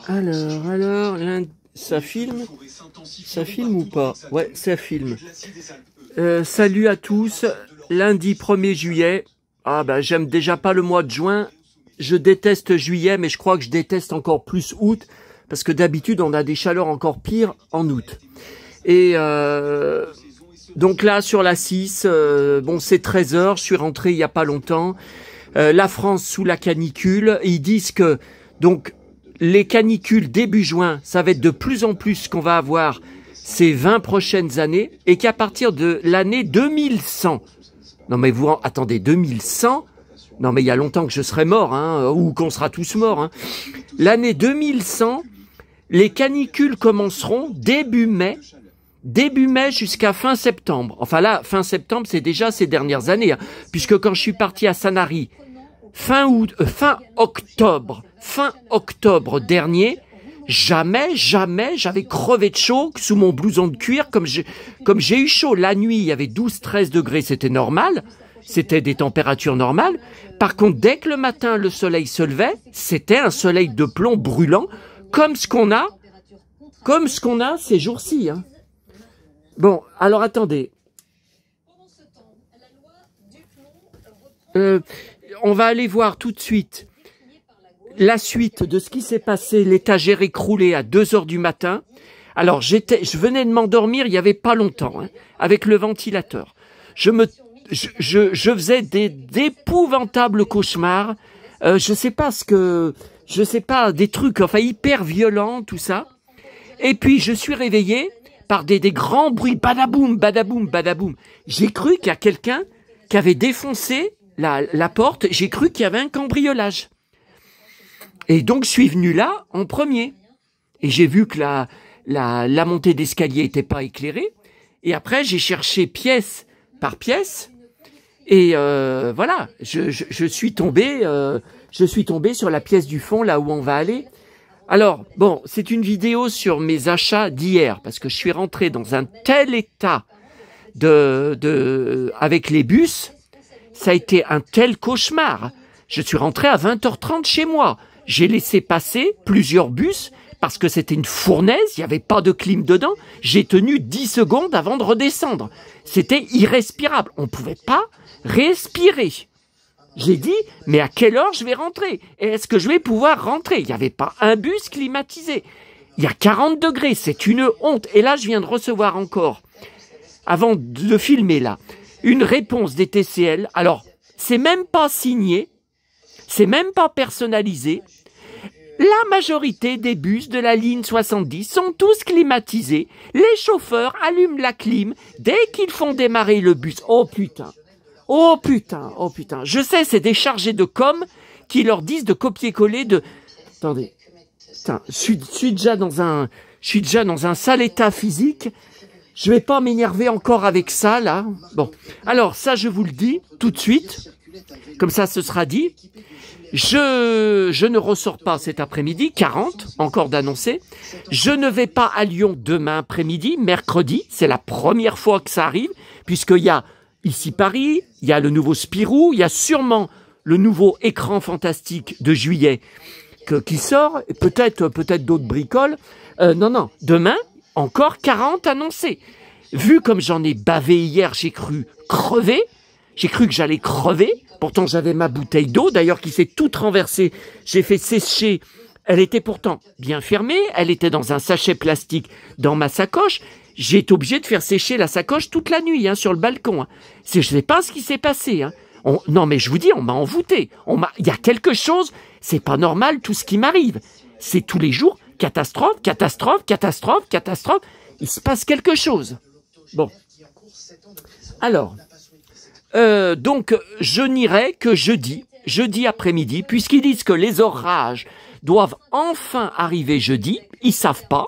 Alors, ça filme ou pas? Ouais, ça filme. Salut à tous, lundi 1er juillet. Ah bah j'aime déjà pas le mois de juin. Je déteste juillet, mais je crois que je déteste encore plus août, parce que d'habitude on a des chaleurs encore pires en août. Et donc là sur la 6, bon c'est 13 h, je suis rentré il y a pas longtemps. La France sous la canicule, ils disent que donc les canicules début juin, ça va être de plus en plus ce qu'on va avoir ces 20 prochaines années, et qu'à partir de l'année 2100, non mais vous, attendez, 2100, non mais il y a longtemps que je serai mort, hein, ou qu'on sera tous morts, hein. L'année 2100, les canicules commenceront début mai jusqu'à fin septembre. Enfin là, fin septembre, c'est déjà ces dernières années, hein, puisque quand je suis parti à Sanary, fin octobre dernier, jamais j'avais crevé de chaud sous mon blouson de cuir comme j'ai eu chaud. La nuit, il y avait 12-13 degrés, c'était normal. C'était des températures normales. Par contre, dès que le matin, le soleil se levait, c'était un soleil de plomb brûlant, comme ce qu'on a ces jours-ci, hein. Bon, alors attendez. On va aller voir tout de suite la suite de ce qui s'est passé, l'étagère écroulée à 2 h du matin. Alors, je venais de m'endormir il y avait pas longtemps, hein, avec le ventilateur. Je faisais d'épouvantables cauchemars. Je sais pas, des trucs, enfin, hyper violents, tout ça. Et puis, je suis réveillé par des grands bruits, badaboum, badaboum, badaboum. J'ai cru qu'il y a quelqu'un qui avait défoncé la porte. J'ai cru qu'il y avait un cambriolage. Et donc, je suis venu là, en premier. Et j'ai vu que la montée d'escalier n'était pas éclairée. Et après, j'ai cherché pièce par pièce. Et voilà, je suis tombé sur la pièce du fond, là où on va aller. Alors, bon, c'est une vidéo sur mes achats d'hier, parce que je suis rentré dans un tel état avec les bus. Ça a été un tel cauchemar. Je suis rentré à 20h30 chez moi. J'ai laissé passer plusieurs bus parce que c'était une fournaise, il n'y avait pas de clim dedans. J'ai tenu 10 secondes avant de redescendre. C'était irrespirable. On ne pouvait pas respirer. J'ai dit, mais à quelle heure je vais rentrer? Et est-ce que je vais pouvoir rentrer? Il n'y avait pas un bus climatisé. Il y a 40 degrés, c'est une honte. Et là, je viens de recevoir encore, avant de filmer là, une réponse des TCL. Alors, c'est même pas signé, c'est même pas personnalisé. La majorité des bus de la ligne 70 sont tous climatisés. Les chauffeurs allument la clim dès qu'ils font démarrer le bus. Oh putain, oh putain, oh putain. Je sais, c'est des chargés de com qui leur disent de copier-coller de... Attendez, putain, je suis déjà dans un sale état physique. Je vais pas m'énerver encore avec ça, là. Bon, alors ça, je vous le dis tout de suite. Comme ça, ce sera dit. Je ne ressors pas cet après-midi, 40, encore d'annoncer. Je ne vais pas à Lyon demain après-midi, mercredi. C'est la première fois que ça arrive, puisqu'il y a ici Paris, il y a le nouveau Spirou, il y a sûrement le nouveau écran fantastique de juillet qui sort, peut-être d'autres bricoles. Non, demain, encore 40 annoncés. Vu comme j'en ai bavé hier, j'ai cru crever. J'ai cru que j'allais crever. Pourtant, j'avais ma bouteille d'eau, d'ailleurs, qui s'est toute renversée. J'ai fait sécher. Elle était pourtant bien fermée. Elle était dans un sachet plastique dans ma sacoche. J'ai été obligé de faire sécher la sacoche toute la nuit, hein, sur le balcon. Hein. Je ne sais pas ce qui s'est passé. Hein. Non, mais je vous dis, on m'a envoûté. Il y a quelque chose. C'est pas normal, tout ce qui m'arrive. C'est tous les jours. Catastrophe, catastrophe, catastrophe, catastrophe. Il se passe quelque chose. Bon. Alors... donc, je n'irai que jeudi après-midi, puisqu'ils disent que les orages doivent enfin arriver jeudi. Ils savent pas.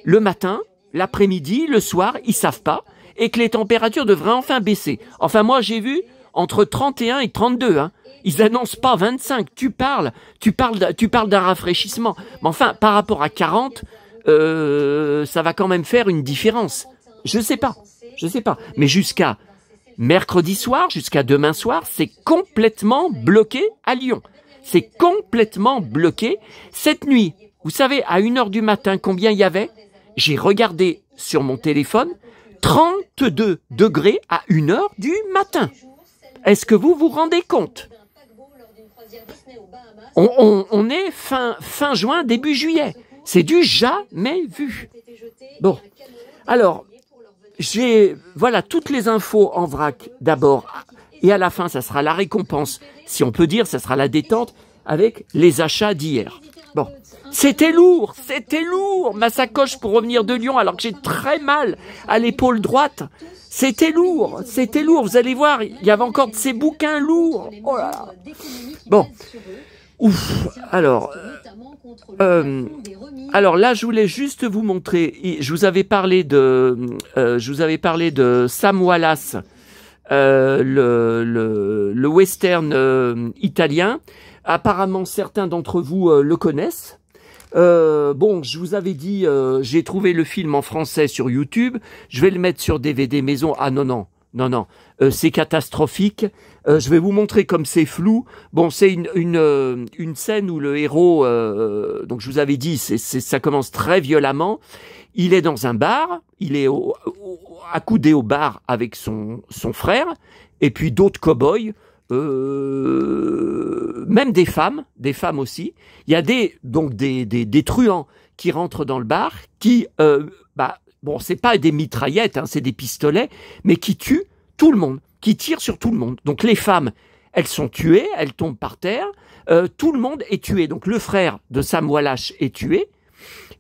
Le matin, l'après-midi, le soir, ils savent pas. Et que les températures devraient enfin baisser. Enfin, moi, j'ai vu entre 31 et 32, hein. Ils annoncent pas 25. Tu parles d'un rafraîchissement. Mais enfin, par rapport à 40, ça va quand même faire une différence. Je sais pas. Mais jusqu'à mercredi soir, jusqu'à demain soir, c'est complètement bloqué à Lyon. C'est complètement bloqué. Cette nuit, vous savez, à 1h du matin, combien il y avait? J'ai regardé sur mon téléphone, 32 degrés à 1h du matin. Est-ce que vous vous rendez compte? On est fin juin, début juillet. C'est du jamais vu. Bon, alors, j'ai voilà toutes les infos en vrac d'abord. Et à la fin, ça sera la récompense. Si on peut dire, ça sera la détente avec les achats d'hier. Bon, c'était lourd, ma sacoche pour revenir de Lyon alors que j'ai très mal à l'épaule droite. C'était lourd. Vous allez voir, il y avait encore de ces bouquins lourds. Oh là là. Bon, ouf. Alors là, je voulais juste vous montrer. Je vous avais parlé de Sam Wallace, le western italien. Apparemment, certains d'entre vous le connaissent. Bon, je vous avais dit, j'ai trouvé le film en français sur YouTube. Je vais le mettre sur DVD maison. Ah non, c'est catastrophique. Je vais vous montrer comme c'est flou. Bon, c'est une scène où le héros, donc je vous avais dit, ça commence très violemment. Il est dans un bar, il est accoudé au bar avec son frère, et puis d'autres cow-boys. Même des femmes aussi. Il y a des truands qui rentrent dans le bar, qui, bon, c'est pas des mitraillettes, hein, c'est des pistolets, mais qui tuent tout le monde, qui tirent sur tout le monde. Donc les femmes, elles sont tuées, elles tombent par terre, tout le monde est tué. Donc le frère de Sam Wallace est tué,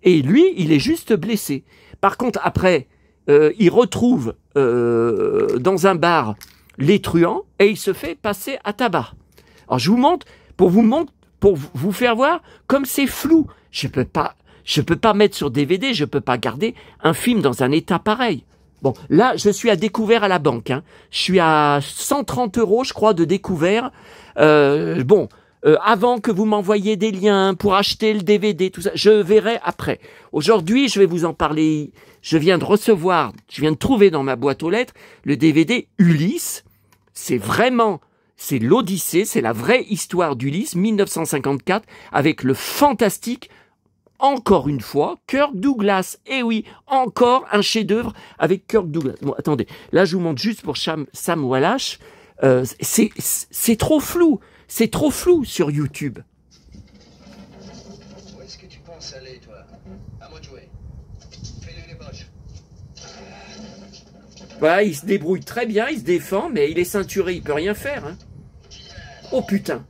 et lui, il est juste blessé. Par contre, après, il retrouve dans un bar les truands, et il se fait passer à tabac. Alors je vous montre, pour vous faire voir, comme c'est flou. Je peux pas mettre sur DVD, je peux pas garder un film dans un état pareil. Bon, là, je suis à découvert à la banque, hein. Je suis à 130 €, je crois, de découvert. Avant que vous m'envoyiez des liens pour acheter le DVD, tout ça, je verrai après. Aujourd'hui, je vais vous en parler. Je viens de trouver dans ma boîte aux lettres le DVD Ulysse. C'est l'Odyssée, c'est la vraie histoire d'Ulysse, 1954, avec le fantastique, encore une fois, Kirk Douglas. Eh oui, encore un chef-d'œuvre avec Kirk Douglas. Bon, attendez, là je vous montre juste pour Sam Wallace. C'est trop flou sur YouTube. Où est-ce que tu penses aller, toi? À moi de jouer. Fais-lui les poches. Voilà, il se débrouille très bien, il se défend, mais il est ceinturé, il peut rien faire. Hein. Oh putain.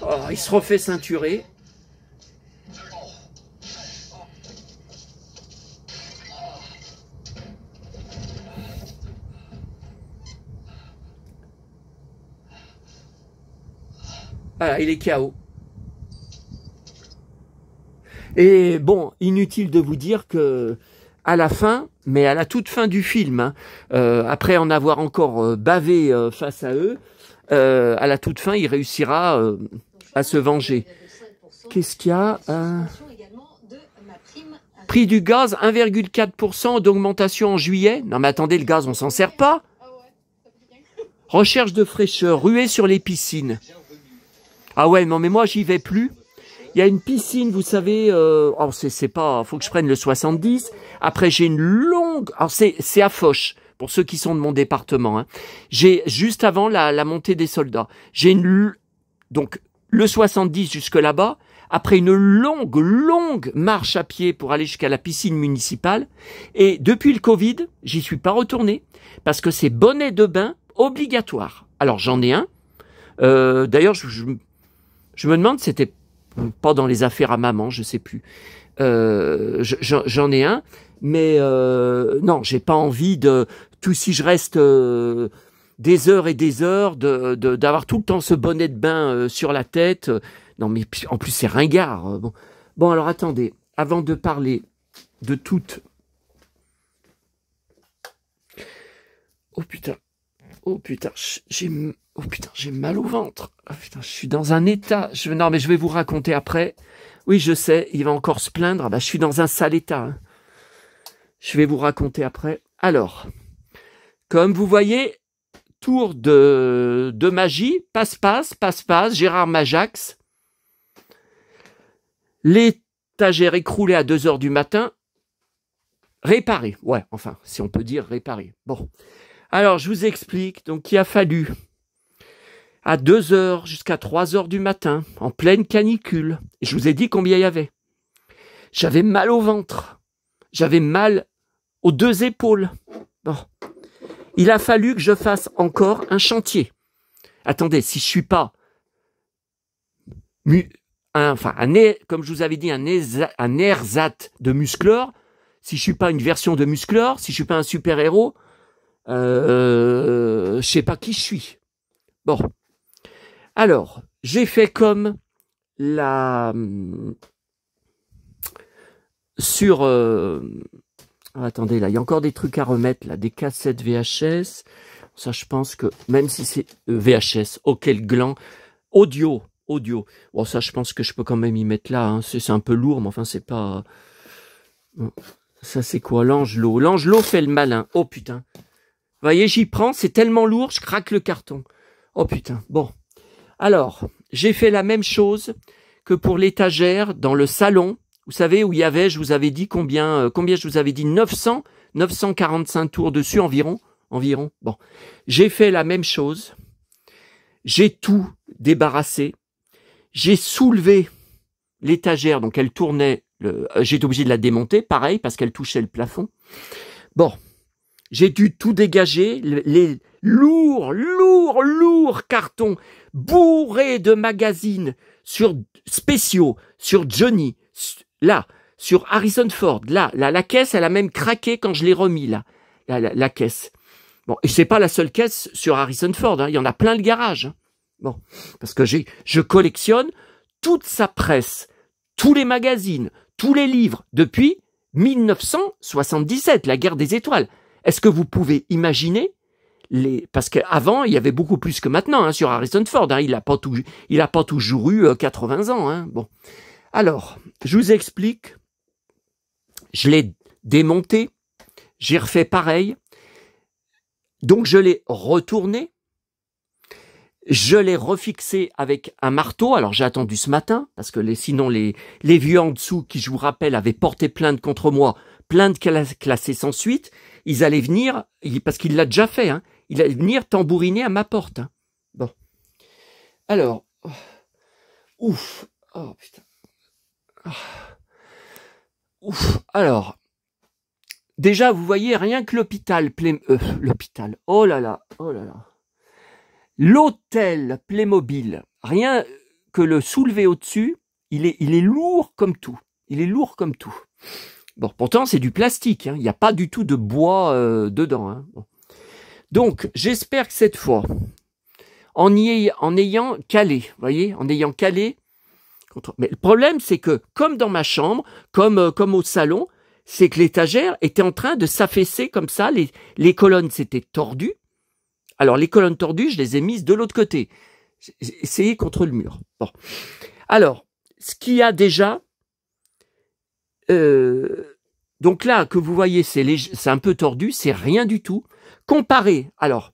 Oh, il se refait ceinturer. Voilà, il est KO. Et bon, inutile de vous dire que à la fin, mais à la toute fin du film, hein, après en avoir encore bavé face à eux, à la toute fin, il réussira à se venger. Qu'est-ce qu'il y a Prix du gaz, 1,4% d'augmentation en juillet. Non mais attendez, le gaz, on s'en sert pas. Recherche de fraîcheur, ruée sur les piscines. Ah ouais, non mais moi j'y vais plus. Il y a une piscine, vous savez, c'est pas, faut que je prenne le 70. Après j'ai une longue, alors c'est à Foch, pour ceux qui sont de mon département. Hein. J'ai juste avant la montée des soldats. Donc le 70 jusque là-bas. Après une longue marche à pied pour aller jusqu'à la piscine municipale. Et depuis le Covid, j'y suis pas retourné parce que c'est bonnet de bain obligatoire. Alors j'en ai un. D'ailleurs, je me demande, c'était pas dans les affaires à maman, je sais plus. J'en ai un, mais non, j'ai pas envie de tout si je reste des heures et des heures d'avoir tout le temps ce bonnet de bain sur la tête. Non, mais en plus c'est ringard. Bon, alors attendez, avant de parler de toutes. Oh putain, j'ai Oh putain, j'ai mal au ventre. Oh putain, je suis dans un état. Non, mais je vais vous raconter après. Oui, je sais, il va encore se plaindre. Ah bah, je suis dans un sale état. Hein. Je vais vous raconter après. Alors, comme vous voyez, tour de magie, passe-passe, Gérard Majax. L'étagère écroulée à 2 heures du matin. Réparée. Ouais, enfin, si on peut dire réparée. Bon. Alors, je vous explique. Donc, il a fallu à 2 heures jusqu'à 3 heures du matin, en pleine canicule. Et je vous ai dit combien il y avait. J'avais mal au ventre. J'avais mal aux 2 épaules. Bon. Il a fallu que je fasse encore un chantier. Attendez, si je suis pas comme je vous avais dit, un ersatz de muscleur, si je suis pas une version de muscleur, si je suis pas un super-héros, je sais pas qui je suis. Bon. Alors, j'ai fait comme attendez, là, il y a encore des trucs à remettre, là, des cassettes VHS. Ça, je pense que, même si c'est VHS, quel gland. Audio. Bon, ça, je pense que je peux quand même y mettre là. Hein. C'est un peu lourd, mais enfin, c'est pas... Ça, c'est quoi? L'Angelot. L'Angelot fait le malin. Oh, putain. Vous voyez, j'y prends, c'est tellement lourd, je craque le carton. Oh, putain. Bon. Alors, j'ai fait la même chose que pour l'étagère dans le salon. Vous savez, où il y avait, je vous avais dit combien je vous avais dit 945 tours dessus environ. Bon. J'ai fait la même chose. J'ai tout débarrassé. J'ai soulevé l'étagère, donc elle tournait, j'ai été obligé de la démonter, pareil, parce qu'elle touchait le plafond. Bon. J'ai dû tout dégager, les lourds cartons bourrés de magazines spéciaux, sur Johnny, là, sur Harrison Ford, là, la caisse, elle a même craqué quand je l'ai remis, là, la caisse. Bon, et c'est pas la seule caisse sur Harrison Ford, hein, il y en a plein le garage. Hein. Bon, parce que je collectionne toute sa presse, tous les magazines, tous les livres, depuis 1977, la guerre des étoiles. Est-ce que vous pouvez imaginer parce qu'avant, il y avait beaucoup plus que maintenant hein, sur Harrison Ford. Hein, il a pas toujours eu 80 ans. Hein, bon. Alors, je vous explique. Je l'ai démonté. J'ai refait pareil. Donc, je l'ai retourné. Je l'ai refixé avec un marteau. Alors, j'ai attendu ce matin parce que sinon, les vieux en dessous qui, je vous rappelle, avaient porté plainte contre moi, plainte classée sans suite, ils allaient venir, parce qu'il l'a déjà fait, hein, il allait venir tambouriner à ma porte. Hein. Bon. Alors, ouf, oh putain. Ouf, alors, déjà, vous voyez, rien que l'hôpital, oh là là, l'hôtel Playmobil, rien que le soulever au-dessus, il est lourd comme tout. Bon, pourtant, c'est du plastique. Hein. Il n'y a pas du tout de bois dedans. Hein. Bon. Donc, j'espère que cette fois, en ayant calé, vous voyez, mais le problème, c'est que, comme dans ma chambre, comme au salon, c'est que l'étagère était en train de s'affaisser comme ça. Les colonnes s'étaient tordues. Alors, les colonnes tordues, je les ai mises de l'autre côté. J'ai essayé contre le mur. Bon. Alors, ce qu'il y a déjà... donc là, que vous voyez, c'est un peu tordu, c'est rien du tout. Comparé, alors,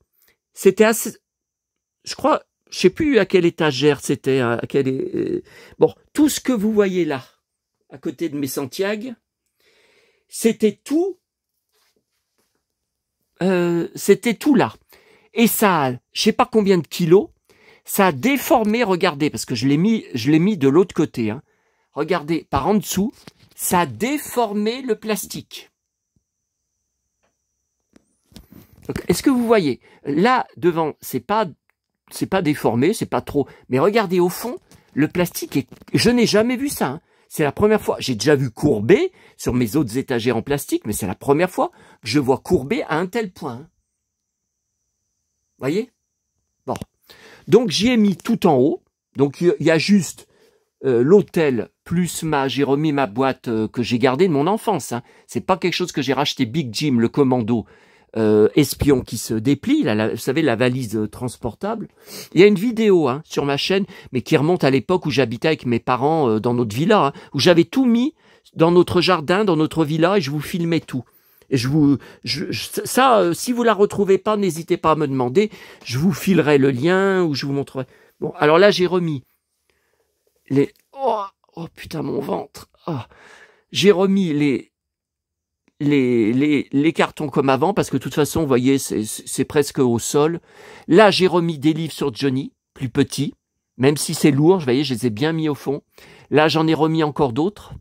c'était assez... Je crois, je sais plus à quelle étagère c'était, bon, tout ce que vous voyez là, à côté de mes Santiago, c'était tout là. Et ça, je sais pas combien de kilos, ça a déformé, regardez, parce que je l'ai mis de l'autre côté, hein. Regardez, par en dessous, ça a déformé le plastique. Est-ce que vous voyez? Là, devant, c'est pas déformé, c'est pas trop. Mais regardez au fond, le plastique je n'ai jamais vu ça. Hein. C'est la première fois. J'ai déjà vu courbé sur mes autres étagères en plastique, mais c'est la première fois que je vois courbé à un tel point. Hein. Voyez? Bon. Donc, j'y ai mis tout en haut. Donc, il y a juste l'hôtel plus j'ai remis ma boîte que j'ai gardée de mon enfance. Hein. C'est pas quelque chose que j'ai racheté Big Jim, le commando, espion qui se déplie, là, vous savez, la valise transportable. Il y a une vidéo hein, sur ma chaîne, mais qui remonte à l'époque où j'habitais avec mes parents dans notre villa, hein, où j'avais tout mis dans notre jardin, dans notre villa, et je vous filmais tout. Et si vous la retrouvez pas, n'hésitez pas à me demander, je vous filerai le lien ou je vous montrerai. Bon, alors là, j'ai remis les... Oh putain, mon ventre. Oh. J'ai remis les cartons comme avant, parce que de toute façon, vous voyez, c'est presque au sol. Là, j'ai remis des livres sur Johnny, plus petits, même si c'est lourd, vous voyez, je les ai bien mis au fond. Là, j'en ai remis encore d'autres.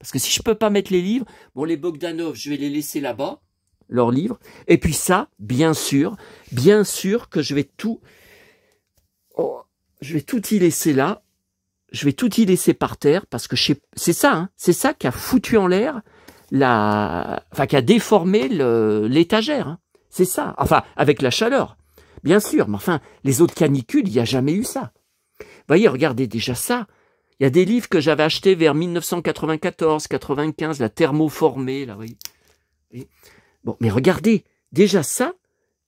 Parce que si je peux pas mettre les livres, bon, les Bogdanov, je vais les laisser là-bas, leurs livres. Et puis ça, bien sûr que je vais tout y laisser là. Je vais tout y laisser par terre, parce que c'est ça, hein, c'est ça qui a foutu en l'air qui a déformé l'étagère. Hein. C'est ça. Enfin, avec la chaleur, bien sûr. Mais enfin, les autres canicules, il n'y a jamais eu ça. Vous voyez, regardez déjà ça. Il y a des livres que j'avais achetés vers 1994-95, la thermoformée, là, vous voyez. Bon, mais regardez, déjà ça,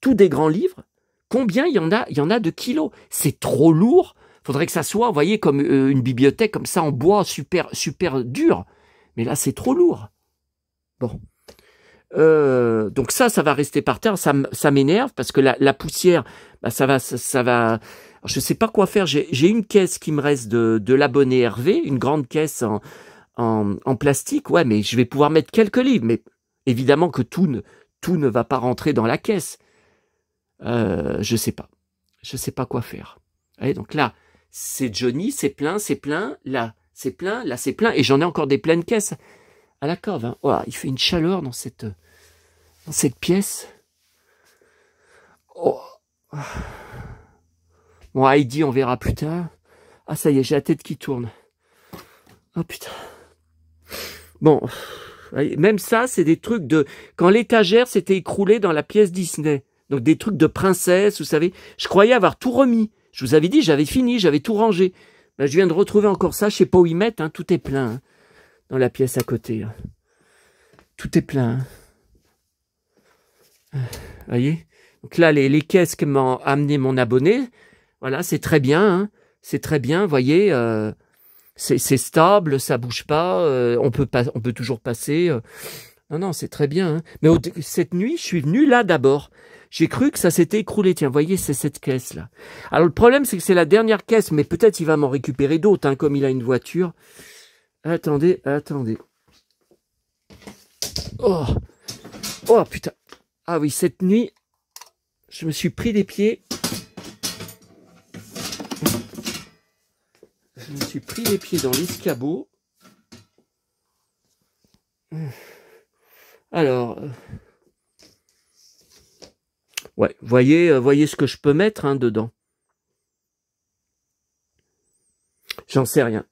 tous des grands livres, combien il y en a de kilos? C'est trop lourd. Faudrait que ça soit, vous voyez, comme une bibliothèque comme ça en bois, super, super dur. Mais là, c'est trop lourd. Bon. Donc ça va rester par terre. Ça m'énerve parce que la poussière, bah, ça va. Alors, je sais pas quoi faire. J'ai une caisse qui me reste de l'abonné Hervé, une grande caisse en plastique. Ouais, mais je vais pouvoir mettre quelques livres. Mais évidemment que tout ne va pas rentrer dans la caisse. Je sais pas. Je sais pas quoi faire. Allez, donc là, c'est Johnny, c'est plein, là, c'est plein, là, c'est plein, et j'en ai encore des pleines caisses à la cave. Hein. Oh, il fait une chaleur dans cette pièce. Oh. Bon, Heidi, on verra plus tard. Ah, ça y est, j'ai la tête qui tourne. Oh, putain. Bon, même ça, c'est des trucs de... Quand l'étagère s'était écroulée dans la pièce Disney. Donc, des trucs de princesse, vous savez. Je croyais avoir tout remis. Je vous avais dit, j'avais fini, j'avais tout rangé. Ben, je viens de retrouver encore ça, je sais pas où y mettre, hein, tout est plein, hein, dans la pièce à côté. Hein. Tout est plein. Hein. Voyez? Donc là, les caisses que m'a amené mon abonné, voilà, c'est très bien, hein, c'est très bien, voyez, c'est stable, ça bouge pas, on peut toujours passer. Non, c'est très bien. Hein. Mais cette nuit, je suis venu là d'abord. J'ai cru que ça s'était écroulé. Tiens, voyez, c'est cette caisse-là. Alors, le problème, c'est que c'est la dernière caisse, mais peut-être il va m'en récupérer d'autres, hein, comme il a une voiture. Attendez. Oh, putain. Ah oui, cette nuit, je me suis pris les pieds. Je me suis pris les pieds dans l'escabeau. Alors... Ouais, voyez ce que je peux mettre hein, dedans. J'en sais rien.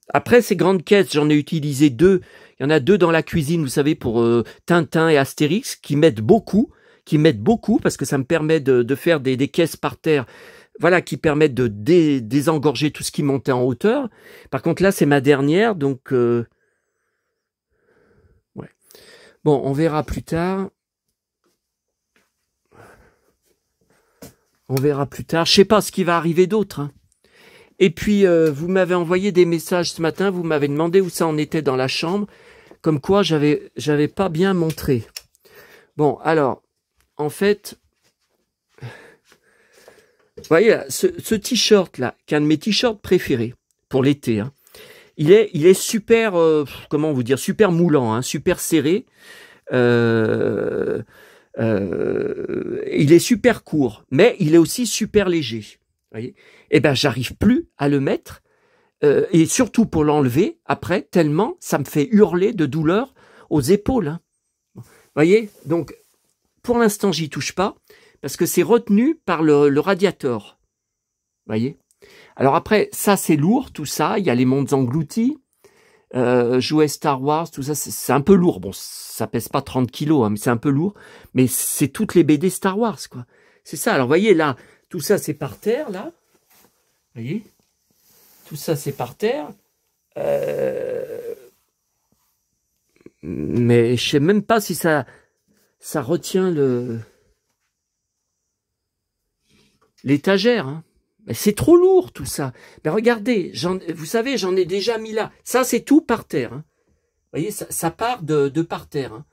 Après, ces grandes caisses, j'en ai utilisé 2. Il y en a 2 dans la cuisine, vous savez, pour Tintin et Astérix, qui mettent beaucoup, parce que ça me permet de faire des caisses par terre, voilà, qui permettent de désengorger tout ce qui montait en hauteur. Par contre, là, c'est ma dernière, donc... ouais. Bon, on verra plus tard. On verra plus tard. Je sais pas ce qui va arriver d'autre. Hein. Et puis, vous m'avez envoyé des messages ce matin. Vous m'avez demandé où ça en était dans la chambre. Comme quoi, j'avais pas bien montré. Bon, alors, en fait, vous voyez, ce t-shirt là, qui est un de mes t-shirts préférés pour l'été. Hein, il est super, comment vous dire, super moulant, hein, super serré. Il est super court, mais il est aussi super léger. Voyez, et ben, j'arrive plus à le mettre, et surtout pour l'enlever après, tellement ça me fait hurler de douleur aux épaules. Hein. Voyez, donc pour l'instant, j'y touche pas parce que c'est retenu par le radiateur. Voyez. Alors après, ça c'est lourd, tout ça. Il y a les mondes engloutis. Jouer Star Wars, tout ça, c'est un peu lourd. Bon, ça pèse pas 30 kilos, hein, mais c'est un peu lourd. Mais c'est toutes les BD Star Wars, quoi. C'est ça. Alors, voyez, là, tout ça, c'est par terre, là. Voyez, tout ça, c'est par terre. Mais je sais même pas si ça ça retient l'étagère. Hein. C'est trop lourd tout ça. Mais regardez, vous savez, j'en ai déjà mis là. Ça, c'est tout par terre. Hein. Vous voyez, ça part de par terre. Hein.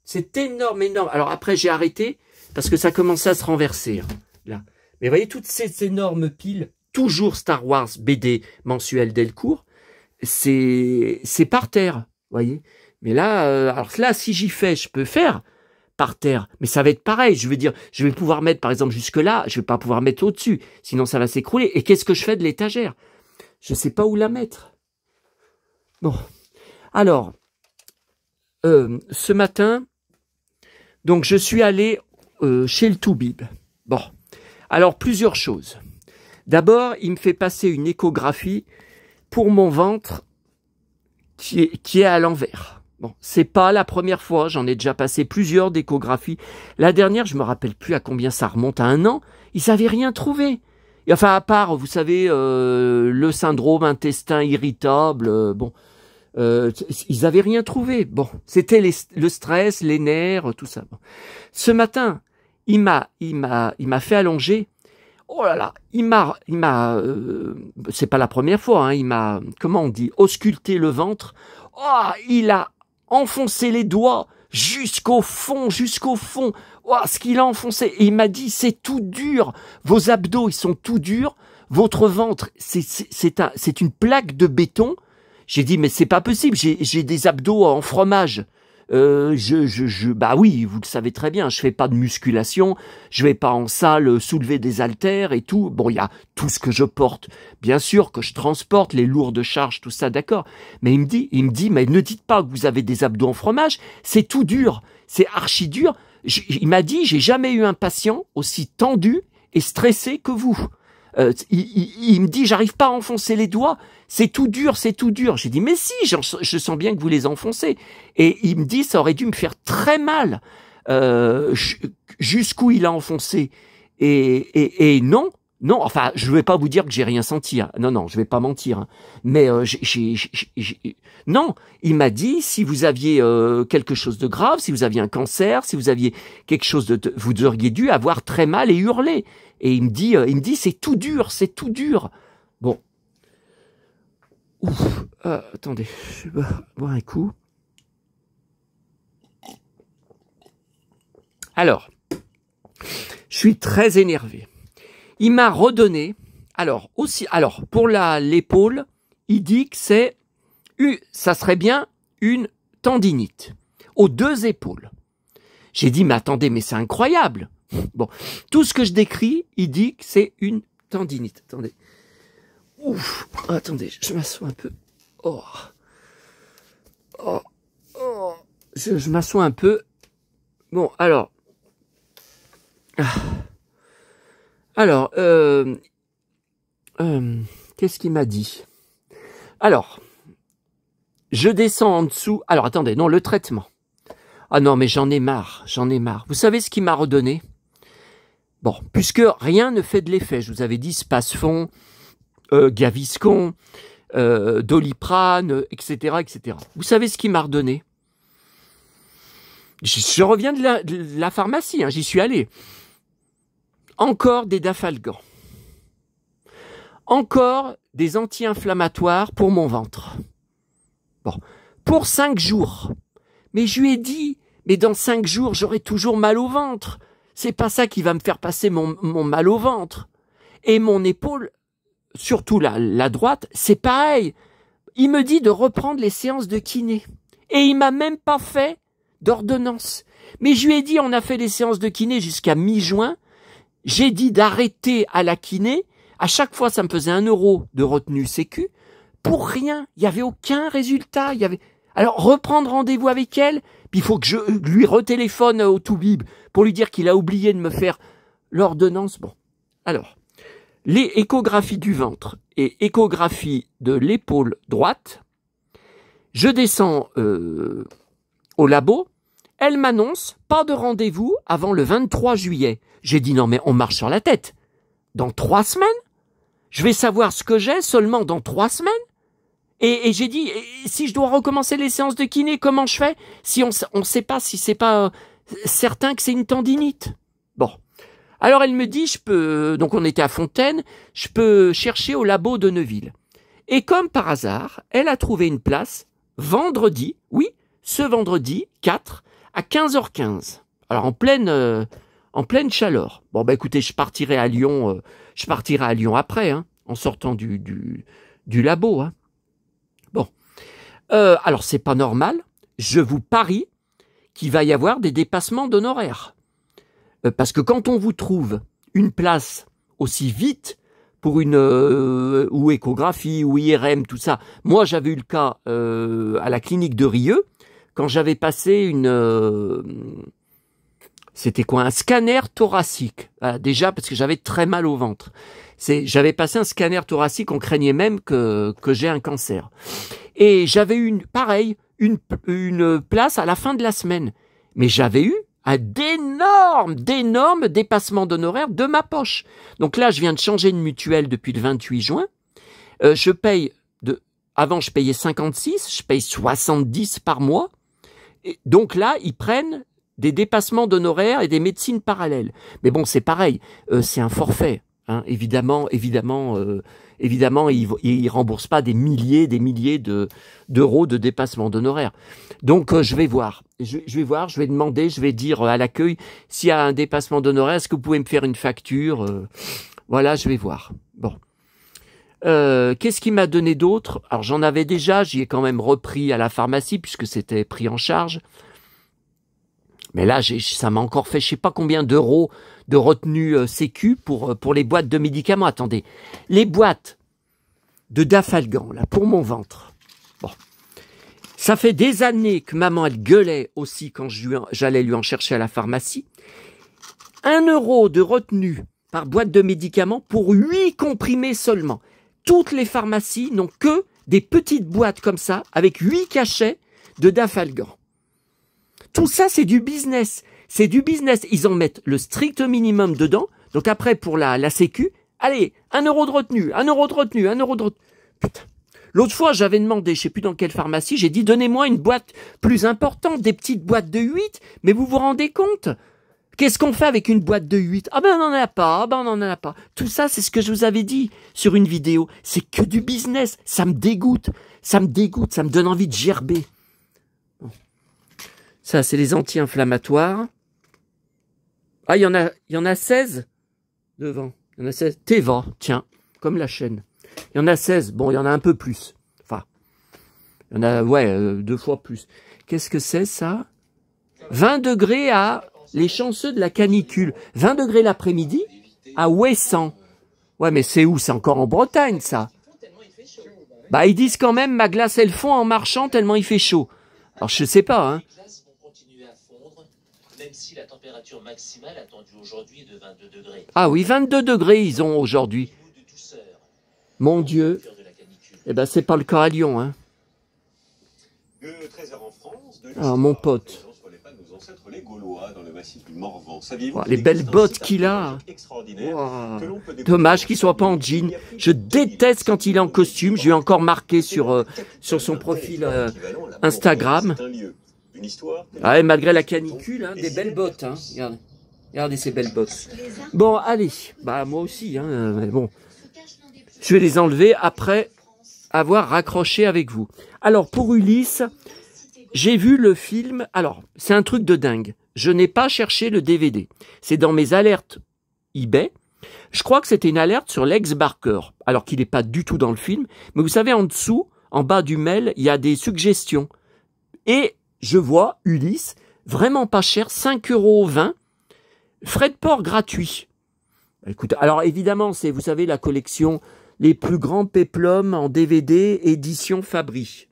C'est énorme, énorme. Alors après, j'ai arrêté parce que ça commençait à se renverser. Hein, là. Mais vous voyez, toutes ces énormes piles, toujours Star Wars BD mensuel Delcourt, c'est par terre. Vous voyez. Mais là, alors là, si j'y fais, je peux faire par terre, mais ça va être pareil, je veux dire, je vais pouvoir mettre par exemple jusque là, je vais pas pouvoir mettre au-dessus, sinon ça va s'écrouler. Et qu'est-ce que je fais de l'étagère? Je sais pas où la mettre. Bon, alors, ce matin, donc je suis allé chez le Toubib. Bon, alors plusieurs choses. D'abord, il me fait passer une échographie pour mon ventre qui est à l'envers. Bon, c'est pas la première fois, j'en ai déjà passé plusieurs d'échographies. La dernière, je me rappelle plus à combien ça remonte, à 1 an, ils avaient rien trouvé. Et enfin, à part, vous savez, le syndrome intestin irritable, bon, ils avaient rien trouvé. Bon, c'était le stress, les nerfs, tout ça. Bon. Ce matin, il m'a fait allonger. Oh là là, c'est pas la première fois, hein, il m'a, comment on dit, ausculté le ventre. Oh, il a enfoncé les doigts jusqu'au fond. Oh, ce qu'il a enfoncé. Et il m'a dit, c'est tout dur. Vos abdos, ils sont tout durs. Votre ventre, c'est une plaque de béton. J'ai dit, mais c'est pas possible. J'ai des abdos en fromage. Bah oui, vous le savez très bien, je fais pas de musculation, je vais pas en salle soulever des haltères et tout. Bon, il y a tout ce que je porte. Bien sûr que je transporte les lourdes charges, tout ça, d'accord. Mais il me dit, mais ne dites pas que vous avez des abdos en fromage, c'est tout dur, c'est archi dur. Il m'a dit, j'ai jamais eu un patient aussi tendu et stressé que vous. Il me dit, j'arrive pas à enfoncer les doigts, c'est tout dur. J'ai dit, mais si, je sens bien que vous les enfoncez. Et il me dit, ça aurait dû me faire très mal jusqu'où il a enfoncé. Et non, enfin, je vais pas vous dire que j'ai rien senti. Hein. Non, je vais pas mentir. Hein. Mais non, il m'a dit, si vous aviez quelque chose de grave, si vous aviez un cancer, si vous aviez quelque chose vous auriez dû avoir très mal et hurler. Et il me dit, c'est tout dur. Bon. Ouf. Attendez, je vais boire un coup. Alors, je suis très énervé. Il m'a redonné, alors pour l'épaule, il dit que ça serait bien une tendinite aux 2 épaules. J'ai dit, mais attendez, mais c'est incroyable. Bon, tout ce que je décris, il dit que c'est une tendinite. Attendez. Ouf, attendez, je m'assois un peu. Je m'assois un peu. Bon, alors. Qu'est-ce qu'il m'a dit? Alors, je descends en dessous. Alors, attendez, non, le traitement. Ah non, mais j'en ai marre. Vous savez ce qu'il m'a redonné? Bon, puisque rien ne fait de l'effet, je vous avais dit Spasfon, Gaviscon, Doliprane, etc., etc. Vous savez ce qu'il m'a redonné? Je reviens de la pharmacie, hein, j'y suis allé. Encore des Dafalgan. Encore des anti-inflammatoires pour mon ventre. Bon, pour 5 jours. Mais je lui ai dit, mais dans 5 jours, j'aurai toujours mal au ventre. C'est pas ça qui va me faire passer mon mal au ventre. Et mon épaule, surtout la droite, c'est pareil. Il me dit de reprendre les séances de kiné. Et il m'a même pas fait d'ordonnance. Mais je lui ai dit, on a fait les séances de kiné jusqu'à mi-juin. J'ai dit d'arrêter à la kiné. À chaque fois, ça me faisait 1 € de retenue sécu. Pour rien. Il n'y avait aucun résultat. Alors, reprendre rendez-vous avec elle. Puis il faut que je lui retéléphone au Toubib pour lui dire qu'il a oublié de me faire l'ordonnance. Bon. Alors, les échographies du ventre et échographie de l'épaule droite. Je descends au labo. Elle m'annonce pas de rendez-vous avant le 23 juillet. J'ai dit non mais on marche sur la tête. Dans 3 semaines? Je vais savoir ce que j'ai seulement dans 3 semaines? Et j'ai dit, si je dois recommencer les séances de kiné, comment je fais? Si on sait pas si c'est pas certain que c'est une tendinite. Bon. Alors elle me dit, je peux, donc on était à Fontaine, je peux chercher au labo de Neuville. Et comme par hasard, elle a trouvé une place vendredi, oui, ce vendredi 4 à 15h15. Alors en pleine chaleur. Bon bah écoutez, je partirai à Lyon après, hein, en sortant du labo. Hein. Bon, alors c'est pas normal. Je vous parie qu'il va y avoir des dépassements d'honoraires. Parce que quand on vous trouve une place aussi vite pour une ou échographie ou IRM, tout ça. Moi, j'avais eu le cas à la clinique de Rieux quand j'avais passé c'était quoi, un scanner thoracique. Déjà parce que j'avais très mal au ventre. J'avais passé un scanner thoracique, on craignait même que j'ai un cancer. Et j'avais eu une place à la fin de la semaine. Mais j'avais eu d'énormes dépassements d'honoraires de ma poche. Donc là, je viens de changer de mutuelle depuis le 28 juin. Je paye avant, je payais 56, je paye 70 par mois. Et donc là, ils prennent des dépassements d'honoraires et des médecines parallèles. Mais bon, c'est pareil, c'est un forfait. Hein. Évidemment, ils remboursent pas des milliers d'euros de dépassement d'honoraires. Donc, je vais voir. Je vais demander, je vais dire à l'accueil s'il y a un dépassement d'honoraires, est-ce que vous pouvez me faire une facture Voilà, je vais voir. Bon. Qu'est-ce qu'il m'a donné d'autre? Alors, j'en avais déjà, j'y ai quand même repris à la pharmacie puisque c'était pris en charge. Mais là, ça m'a encore fait je sais pas combien d'euros de retenue sécu pour les boîtes de médicaments. Attendez, les boîtes de Dafalgan, là, pour mon ventre. Bon. Ça fait des années que maman, elle gueulait aussi quand j'allais lui en chercher à la pharmacie. 1 euro de retenue par boîte de médicaments pour 8 comprimés seulement. Toutes les pharmacies n'ont que des petites boîtes comme ça, avec 8 cachets de Dafalgan. Tout ça, c'est du business. C'est du business. Ils en mettent le strict minimum dedans. Donc après, pour la sécu, allez, 1 euro de retenue, 1 euro de retenue, 1 euro de retenue. Putain. L'autre fois, j'avais demandé, je sais plus dans quelle pharmacie, j'ai dit, donnez-moi une boîte plus importante, des petites boîtes de 8. Mais vous vous rendez compte? Qu'est-ce qu'on fait avec une boîte de 8? Ah ben, on n'en a pas, on n'en a pas. Tout ça, c'est ce que je vous avais dit sur une vidéo. C'est que du business. Ça me dégoûte. Ça me donne envie de gerber. Ça, c'est les anti-inflammatoires. Ah, il y en a 16 devant. Il y en a 16. Teva, tiens, comme la chaîne. Il y en a 16. Bon, il y en a un peu plus. Enfin, il y en a, 2 fois plus. Qu'est-ce que c'est, ça? 20 degrés à les chanceux de la canicule. 20 degrés l'après-midi à Ouessant. Ouais, mais c'est où? C'est encore en Bretagne, ça. Bah, ils disent quand même, ma glace, elle fond en marchant tellement il fait chaud. Alors, je sais pas, hein. Même si la température maximale attendue aujourd'hui est de 22 degrés. Ah oui, 22 degrés ils ont aujourd'hui. Mon Dieu. Eh ben, c'est pas le cas à Lyon, hein. Ah, mon pote. Oh, les belles bottes qu'il a. Wow. Dommage qu'il soit pas en jean. Je déteste quand il est en costume. Je lui ai encore marqué sur son profil Instagram. Ah ouais, malgré la canicule, hein, des belles bottes. Hein. Regardez ces belles bottes. Bon, allez. Bah, moi aussi. Hein, mais bon. Je vais les enlever après avoir raccroché avec vous. Alors, pour Ulysse, j'ai vu le film. Alors, c'est un truc de dingue. Je n'ai pas cherché le DVD. C'est dans mes alertes eBay. Je crois que c'était une alerte sur Lex Barker, alors qu'il n'est pas du tout dans le film. Mais vous savez, en dessous, en bas du mail, il y a des suggestions. Et je vois Ulysse, vraiment pas cher, 5,20 €, frais de port gratuits. Écoute, alors évidemment, c'est, vous savez, la collection Les plus grands péplums en DVD, édition Fabry.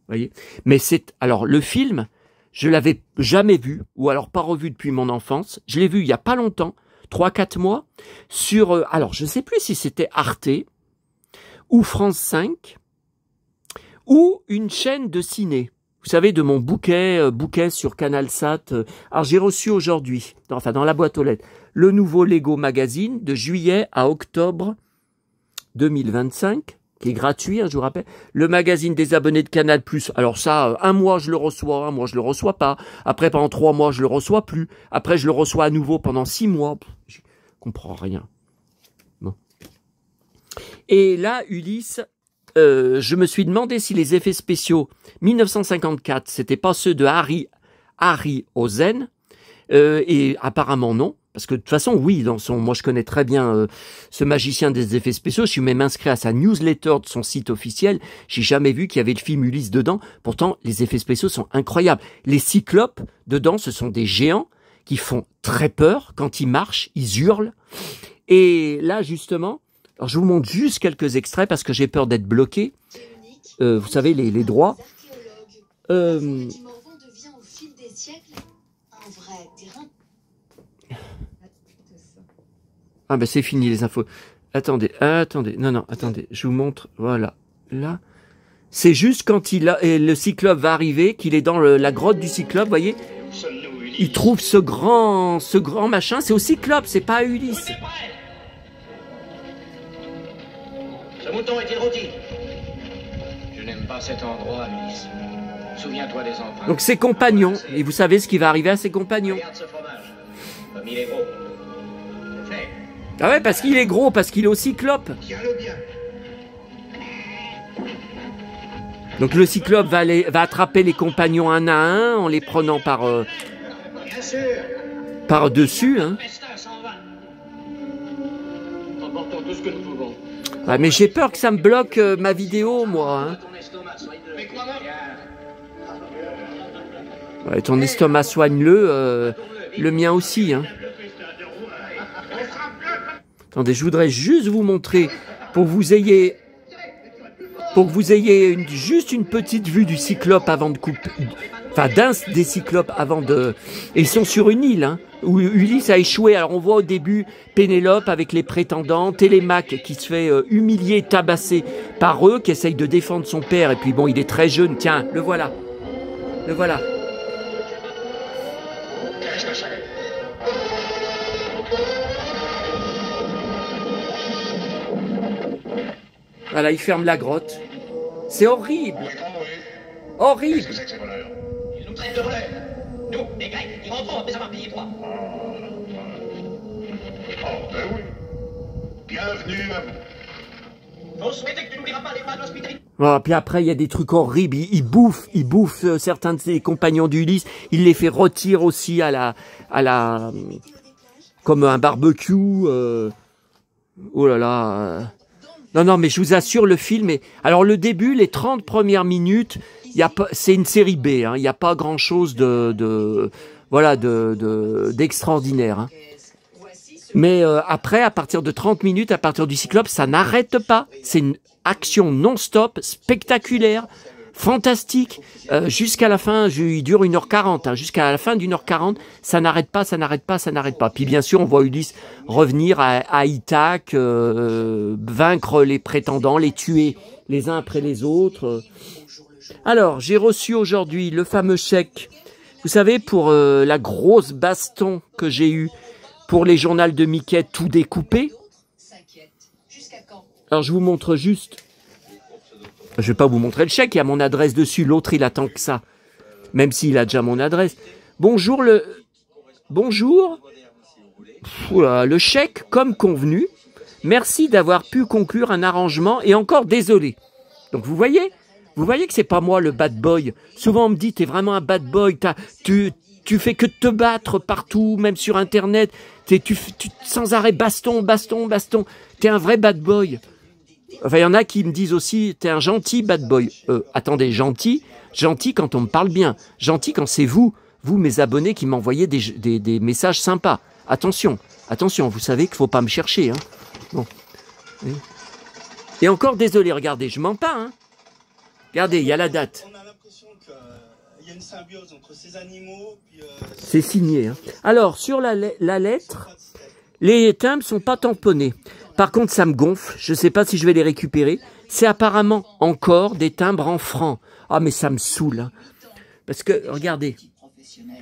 Voyez. Mais c'est, alors le film, je l'avais jamais vu, ou alors pas revu depuis mon enfance. Je l'ai vu il y a pas longtemps, 3-4 mois, sur, alors je sais plus si c'était Arte, ou France 5, ou une chaîne de ciné. Vous savez, de mon bouquet sur CanalSat. Alors, j'ai reçu aujourd'hui, dans la boîte aux lettres, le nouveau Lego Magazine de juillet à octobre 2025. qui est gratuit, hein, je vous rappelle. Le magazine des abonnés de Canal+. Alors ça, un mois je le reçois, un mois je le reçois pas. Après, pendant 3 mois, je le reçois plus. Après, je le reçois à nouveau pendant 6 mois. Je comprends rien. Bon. Et là, Ulysse, je me suis demandé si les effets spéciaux 1954, c'était pas ceux de Harryhausen, et apparemment non. Parce que de toute façon, oui, moi je connais très bien ce magicien des effets spéciaux. Je suis même inscrit à sa newsletter de son site officiel. J'ai jamais vu qu'il y avait le film Ulysse dedans. Pourtant, les effets spéciaux sont incroyables. Les cyclopes dedans, ce sont des géants qui font très peur. Quand ils marchent, ils hurlent. Et là, justement, alors je vous montre juste quelques extraits parce que j'ai peur d'être bloqué. Vous savez, les droits. Ah ben c'est fini les infos. Attendez, non, attendez, je vous montre, voilà, là. C'est juste quand le cyclope va arriver, qu'il est dans la grotte du cyclope, vous voyez. Il trouve ce grand machin, c'est au cyclope, c'est pas à Ulysse. Ce mouton est-il rôti? Je n'aime pas cet endroit, Ulysse. Souviens-toi des empreintes. Donc ses compagnons, et vous savez ce qui va arriver à ses compagnons. Regarde ce fromage, comme il est gros. Fait. Ah ouais, parce qu'il est gros, parce qu'il est au cyclope. Tiens-le bien. Donc le cyclope va attraper les compagnons un à un en les prenant Bien sûr. par dessus. Hein. Festin 120. Emportons tout ce que nous pouvons. Ouais, mais j'ai peur que ça me bloque ma vidéo, moi. Hein. Ton estomac, soigne-le. Mais crois-moi. Ouais, ton estomac soigne-le, le mien aussi. Hein. Attendez, je voudrais juste vous montrer pour que vous ayez juste une petite vue du cyclope avant de couper, enfin des cyclopes avant de. Et ils sont sur une île, hein, où Ulysse a échoué. Alors on voit au début Pénélope avec les prétendants, Télémaque qui se fait humilier, tabasser par eux, qui essaye de défendre son père. Et puis bon, il est très jeune. Tiens, le voilà, le voilà. Voilà, il ferme la grotte. C'est horrible. Horrible. Qu'est-ce que c'est que ces voleurs? Ils nous traitent de voleurs. Nous, les Grecs, ils rentrons après avoir payé toi. Oh, ben oui. Bienvenue à vous. Faut souhaiter que tu n'oublieras pas les pas de l'hospitalité. Oh, puis après, il y a des trucs horribles. Il bouffe certains de ses compagnons d'Ulysse. Il les fait rôtir aussi comme un barbecue. Oh là là. Non, mais je vous assure, le film est... Alors, le début, les 30 premières minutes, c'est une série B. Hein, il n'y a pas grand-chose d'extraordinaire. Hein. Mais après, à partir de 30 minutes, à partir du cyclope, ça n'arrête pas. C'est une action non-stop, spectaculaire, fantastique, jusqu'à la fin. Il dure 1h40. Hein, jusqu'à la fin d'1h40, ça n'arrête pas, ça n'arrête pas, ça n'arrête pas. Puis bien sûr, on voit Ulysse revenir à Ithaque, vaincre les prétendants, les tuer les uns après les autres. Alors, j'ai reçu aujourd'hui le fameux chèque, vous savez, pour la grosse baston que j'ai eue pour les journaux de Mickey tout découpé. Alors, je vous montre juste. Je vais pas vous montrer le chèque, il y a mon adresse dessus. L'autre, il attend que ça. Même s'il a déjà mon adresse. Bonjour, Bonjour. Oula, le chèque, comme convenu. Merci d'avoir pu conclure un arrangement et encore désolé. Donc, vous voyez que c'est pas moi le bad boy. Souvent, on me dit, t'es vraiment un bad boy. Tu fais que te battre partout, même sur Internet. Tu sans arrêt baston. T'es un vrai bad boy. Enfin, il y en a qui me disent aussi, t'es un gentil bad boy. Attendez, gentil quand on me parle bien. Gentil quand c'est vous, mes abonnés, qui m'envoyez des messages sympas. Attention, vous savez qu'il ne faut pas me chercher. Hein. Bon. Et encore désolé, regardez, je mens pas. Hein. Regardez, il y a la date. On a l'impression qu'il y a une symbiose entre ces animaux. C'est signé. Hein. Alors, sur la lettre, les timbres sont pas tamponnés. Par contre, ça me gonfle. Je ne sais pas si je vais les récupérer. C'est apparemment encore des timbres en francs. Ah, mais ça me saoule. Hein. Parce que, regardez,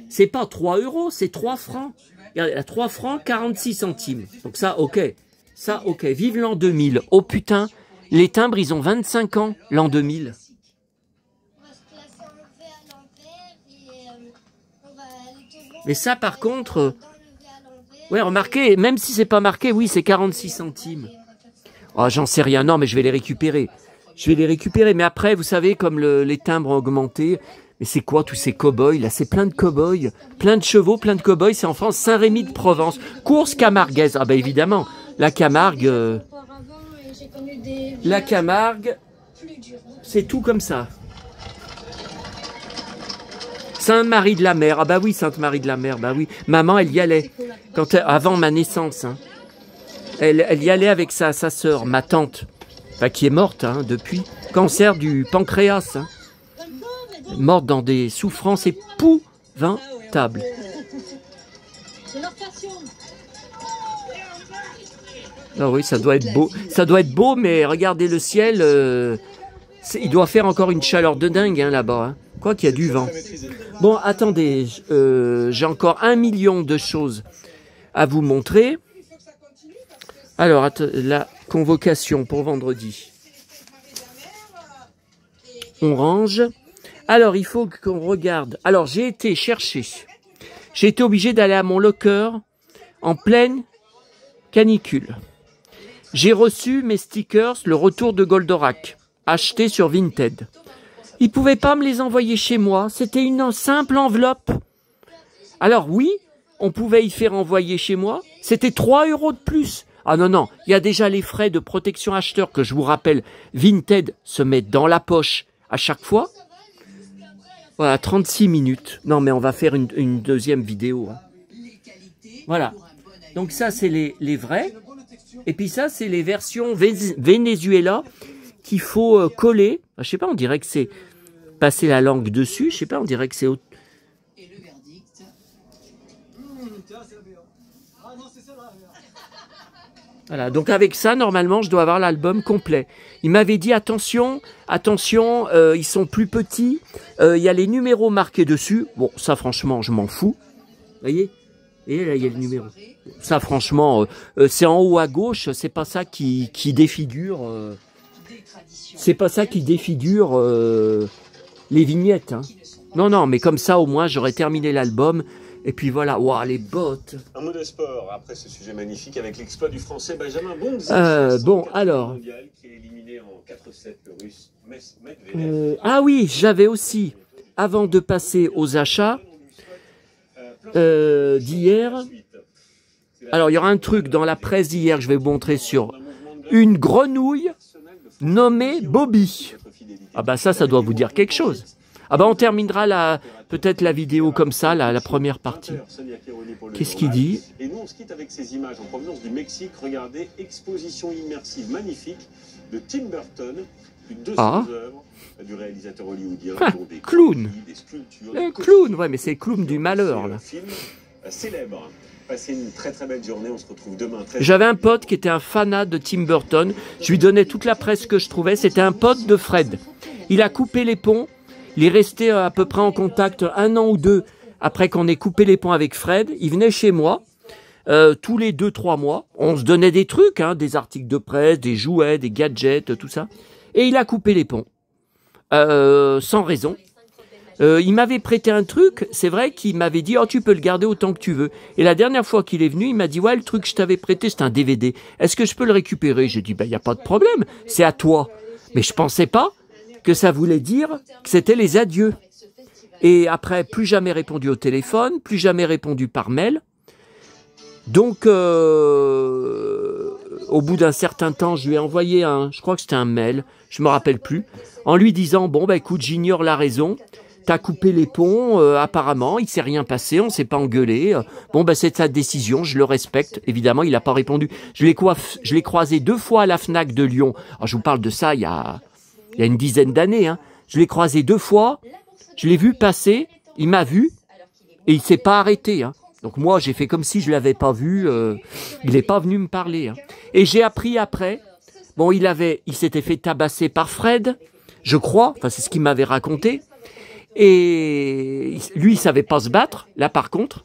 c'est pas 3 €, c'est 3 francs. Regardez, à 3 francs, 46 centimes. Donc ça, ok. Ça, ok. Vive l'an 2000. Oh putain, Les timbres, ils ont 25 ans, l'an 2000. Mais ça, par contre... ouais, remarquez, même si c'est pas marqué, oui, c'est 46 centimes. Oh, j'en sais rien. Non, mais je vais les récupérer. Je vais les récupérer. Mais après, vous savez, comme les timbres ont augmenté... Mais c'est quoi tous ces cow-boys là? C'est plein de cow-boys, plein de chevaux, plein de cow-boys. C'est en France, Saint-Rémy de Provence. Course camarguaise. Ah bah évidemment, la Camargue... La Camargue, c'est tout comme ça. Sainte-Marie de la Mer. Ah bah oui, Sainte-Marie de la Mer. Bah oui. Maman, elle y allait. Avant ma naissance. Hein. Elle y allait avec sa sœur, ma tante. Enfin, qui est morte hein, depuis. Cancer du pancréas. Hein. Morte dans des souffrances épouvantables. Ah oui, ça doit être beau. Ça doit être beau, mais regardez le ciel. Il doit faire encore une chaleur de dingue hein, là-bas. Hein. Quoi qu'il y a du vent. Bon, attendez. J'ai encore 1 million de choses à vous montrer. Alors, la convocation pour vendredi. On range. Alors, il faut qu'on regarde. Alors, j'ai été chercher. J'ai été obligé d'aller à mon locker en pleine canicule. J'ai reçu mes stickers, le retour de Goldorak, acheté sur Vinted. Ils ne pouvaient pas me les envoyer chez moi. C'était une simple enveloppe. Alors oui, on pouvait y faire envoyer chez moi. C'était 3 € de plus. Ah non, non, il y a déjà les frais de protection acheteur que je vous rappelle, Vinted se met dans la poche à chaque fois. Voilà, 36 minutes. Non, mais on va faire une deuxième vidéo. Hein. Voilà. Donc ça, c'est les vrais. Et puis ça, c'est les versions Venezuela qu'il faut coller. Je sais pas, on dirait que c'est passer la langue dessus. Je sais pas, on dirait que c'est... Voilà, donc avec ça, normalement, je dois avoir l'album complet. Il m'avait dit, attention, attention, ils sont plus petits, il y a les numéros marqués dessus. Bon, ça, franchement, je m'en fous. Vous voyez? Et là, il y a le numéro. Ça, franchement, c'est en haut à gauche, c'est pas ça qui défigure... c'est pas ça qui défigure les vignettes. Hein. Non, non, mais comme ça, au moins, j'aurais terminé l'album. Et puis voilà, waouh, les bottes. Un mot de sport, après ce sujet magnifique, avec l'exploit du français Benjamin Bonzi. Bon, alors... Qui est éliminé en 4-7 le russe Medvedev. Ah oui, j'avais aussi, avant de passer aux achats d'hier... Alors, il y aura un truc dans la presse d'hier que je vais vous montrer sur une grenouille nommée Bobby. Ah bah ça doit vous dire quelque chose. Ah bah on terminera peut-être la vidéo comme ça, la première partie. Qu'est-ce qu'il dit? Et nous on se quitte avec ces images en provenance du Mexique. Regardez, exposition immersive magnifique de Tim Burton, plus de 200 œuvres du réalisateur hollywoodien. Des clown. Des sculptures, un clown, ouais mais c'est le clown du malheur là. Film célèbre. Passez une très très belle journée, on se retrouve demain. J'avais un pote qui était un fanat de Tim Burton, je lui donnais toute la presse que je trouvais, c'était un pote de Fred. Il a coupé les ponts, il est resté à peu près en contact 1 an ou 2 après qu'on ait coupé les ponts avec Fred. Il venait chez moi, tous les 2-3 mois, on se donnait des trucs, hein, des articles de presse, des jouets, des gadgets, tout ça. Et il a coupé les ponts, sans raison. Il m'avait prêté un truc, c'est vrai qu'il m'avait dit « Oh, tu peux le garder autant que tu veux ». Et la dernière fois qu'il est venu, il m'a dit « Ouais, le truc que je t'avais prêté, c'est un DVD. Est-ce que je peux le récupérer ?» J'ai dit « Ben, il n'y a pas de problème, c'est à toi. » Mais je pensais pas que ça voulait dire que c'était les adieux. Et après, plus jamais répondu au téléphone, plus jamais répondu par mail. Donc, au bout d'un certain temps, je lui ai envoyé je crois que c'était un mail, je me rappelle plus, en lui disant « Bon, bah écoute, j'ignore la raison. » T'as coupé les ponts, apparemment, il s'est rien passé, on s'est pas engueulé. Bon, ben c'est sa décision, je le respecte. Évidemment, il n'a pas répondu. Je l'ai croisé 2 fois à la Fnac de Lyon. Alors, je vous parle de ça il y a une dizaine d'années. Hein. Je l'ai croisé 2 fois, je l'ai vu passer, il m'a vu, et il s'est pas arrêté. Hein. Donc moi, j'ai fait comme si je l'avais pas vu, il n'est pas venu me parler. Hein. Et j'ai appris après, bon, il s'était fait tabasser par Fred, je crois, enfin c'est ce qu'il m'avait raconté. Et lui, il savait pas se battre. Là, par contre,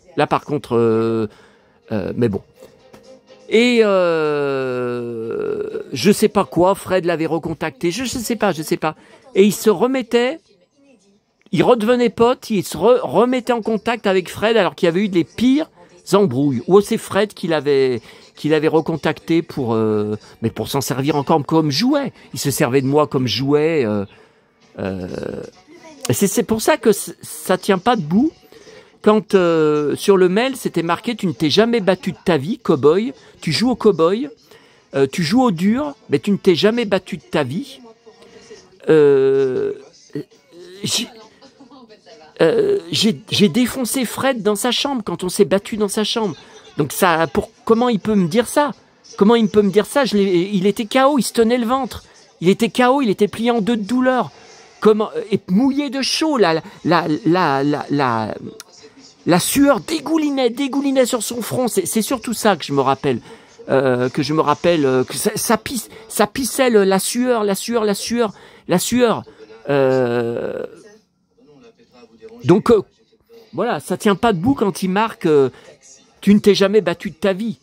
mais bon. Et je sais pas quoi, Fred l'avait recontacté, je sais pas. Et il se remettait, il redevenait pote, il se remettait en contact avec Fred alors qu'il y avait eu des pires embrouilles. Ou c'est Fred qui l'avait recontacté mais pour s'en servir encore comme jouet. Il se servait de moi comme jouet. C'est pour ça que ça tient pas debout. Quand sur le mail, c'était marqué « Tu ne t'es jamais battu de ta vie, cow-boy. Tu joues au cow-boy. Tu joues au dur, mais tu ne t'es jamais battu de ta vie. » J'ai défoncé Fred dans sa chambre quand on s'est battu dans sa chambre. Donc comment il peut me dire ça? Comment il peut me dire ça? Il était KO, il se tenait le ventre. Il était KO, il était plié en deux de douleur. Et mouillé de chaud, la sueur dégoulinait sur son front. C'est surtout ça que je me rappelle. Que ça pissait la sueur. Donc voilà, ça tient pas debout quand il marque tu ne t'es jamais battu de ta vie.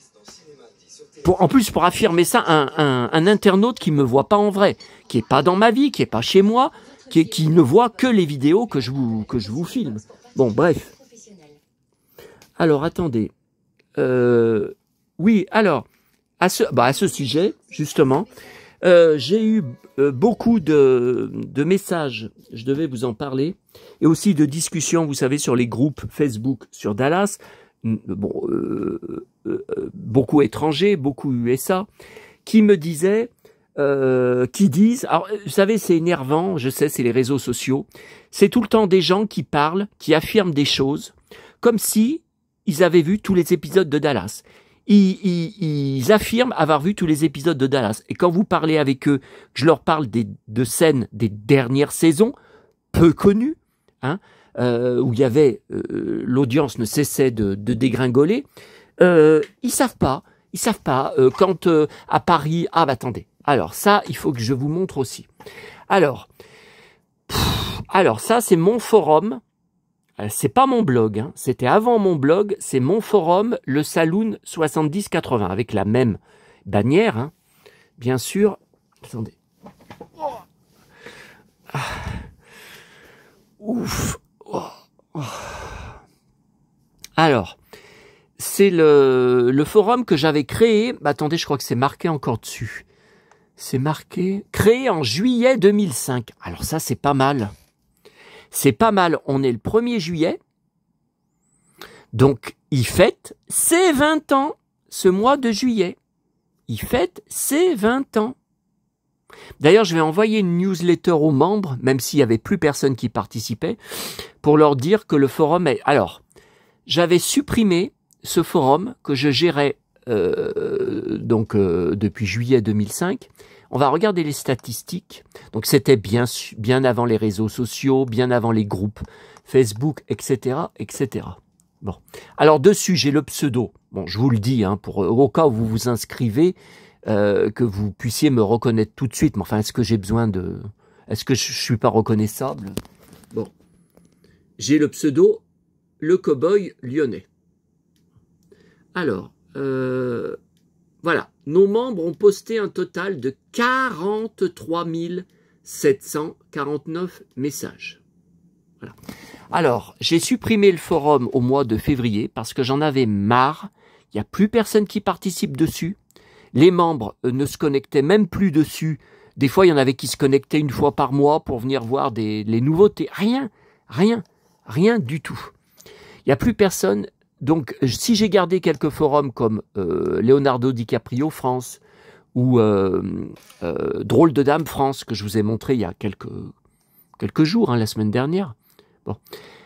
En plus, pour affirmer ça, un internaute qui me voit pas en vrai, qui est pas dans ma vie, qui est pas chez moi, qui ne voit que les vidéos que je vous filme. Bon, bref. Alors, attendez. Oui, alors, à ce sujet, justement, j'ai eu beaucoup de messages, je devais vous en parler, et aussi de discussions, vous savez, sur les groupes Facebook sur Dallas, beaucoup étrangers, beaucoup USA, qui me disaient, qui disent, alors vous savez c'est énervant, je sais c'est les réseaux sociaux, c'est tout le temps des gens qui parlent, qui affirment des choses, comme si ils avaient vu tous les épisodes de Dallas. Ils affirment avoir vu tous les épisodes de Dallas. Et quand vous parlez avec eux, que je leur parle de scènes des dernières saisons, peu connues, hein, où il y avait l'audience ne cessait de dégringoler, ils savent pas quand à Paris. Ah bah attendez. Alors ça, il faut que je vous montre aussi. Alors ça c'est mon forum. C'est pas mon blog, hein. C'était avant mon blog, c'est mon forum, le Saloon 7080, avec la même bannière, hein. Bien sûr. Attendez. Ouf. Alors, c'est le forum que j'avais créé. Attendez, je crois que c'est marqué encore dessus. C'est marqué créé en juillet 2005. Alors ça, c'est pas mal. C'est pas mal, on est le 1er juillet, donc il fête ses 20 ans, ce mois de juillet. Il fête ses 20 ans. D'ailleurs, je vais envoyer une newsletter aux membres, même s'il n'y avait plus personne qui participait, pour leur dire que le forum est... Alors, j'avais supprimé ce forum que je gérais depuis juillet 2005. On va regarder les statistiques. Donc c'était bien avant les réseaux sociaux, bien avant les groupes Facebook, etc., etc. Bon. Alors dessus, j'ai le pseudo. Bon, je vous le dis, hein, au cas où vous vous inscrivez, que vous puissiez me reconnaître tout de suite. Mais enfin, est-ce que j'ai besoin de... Est-ce que je suis pas reconnaissable? Bon. J'ai le pseudo, le cow-boy lyonnais. Alors, voilà. Nos membres ont posté un total de 43 749 messages. Voilà. Alors, j'ai supprimé le forum au mois de février parce que j'en avais marre. Il n'y a plus personne qui participe dessus. Les membres ne se connectaient même plus dessus. Des fois, il y en avait qui se connectaient une fois par mois pour venir voir les nouveautés. Rien du tout. Il n'y a plus personne. Donc, si j'ai gardé quelques forums comme Leonardo DiCaprio France ou Drôle de Dame France, que je vous ai montré il y a quelques jours, hein, la semaine dernière. Bon.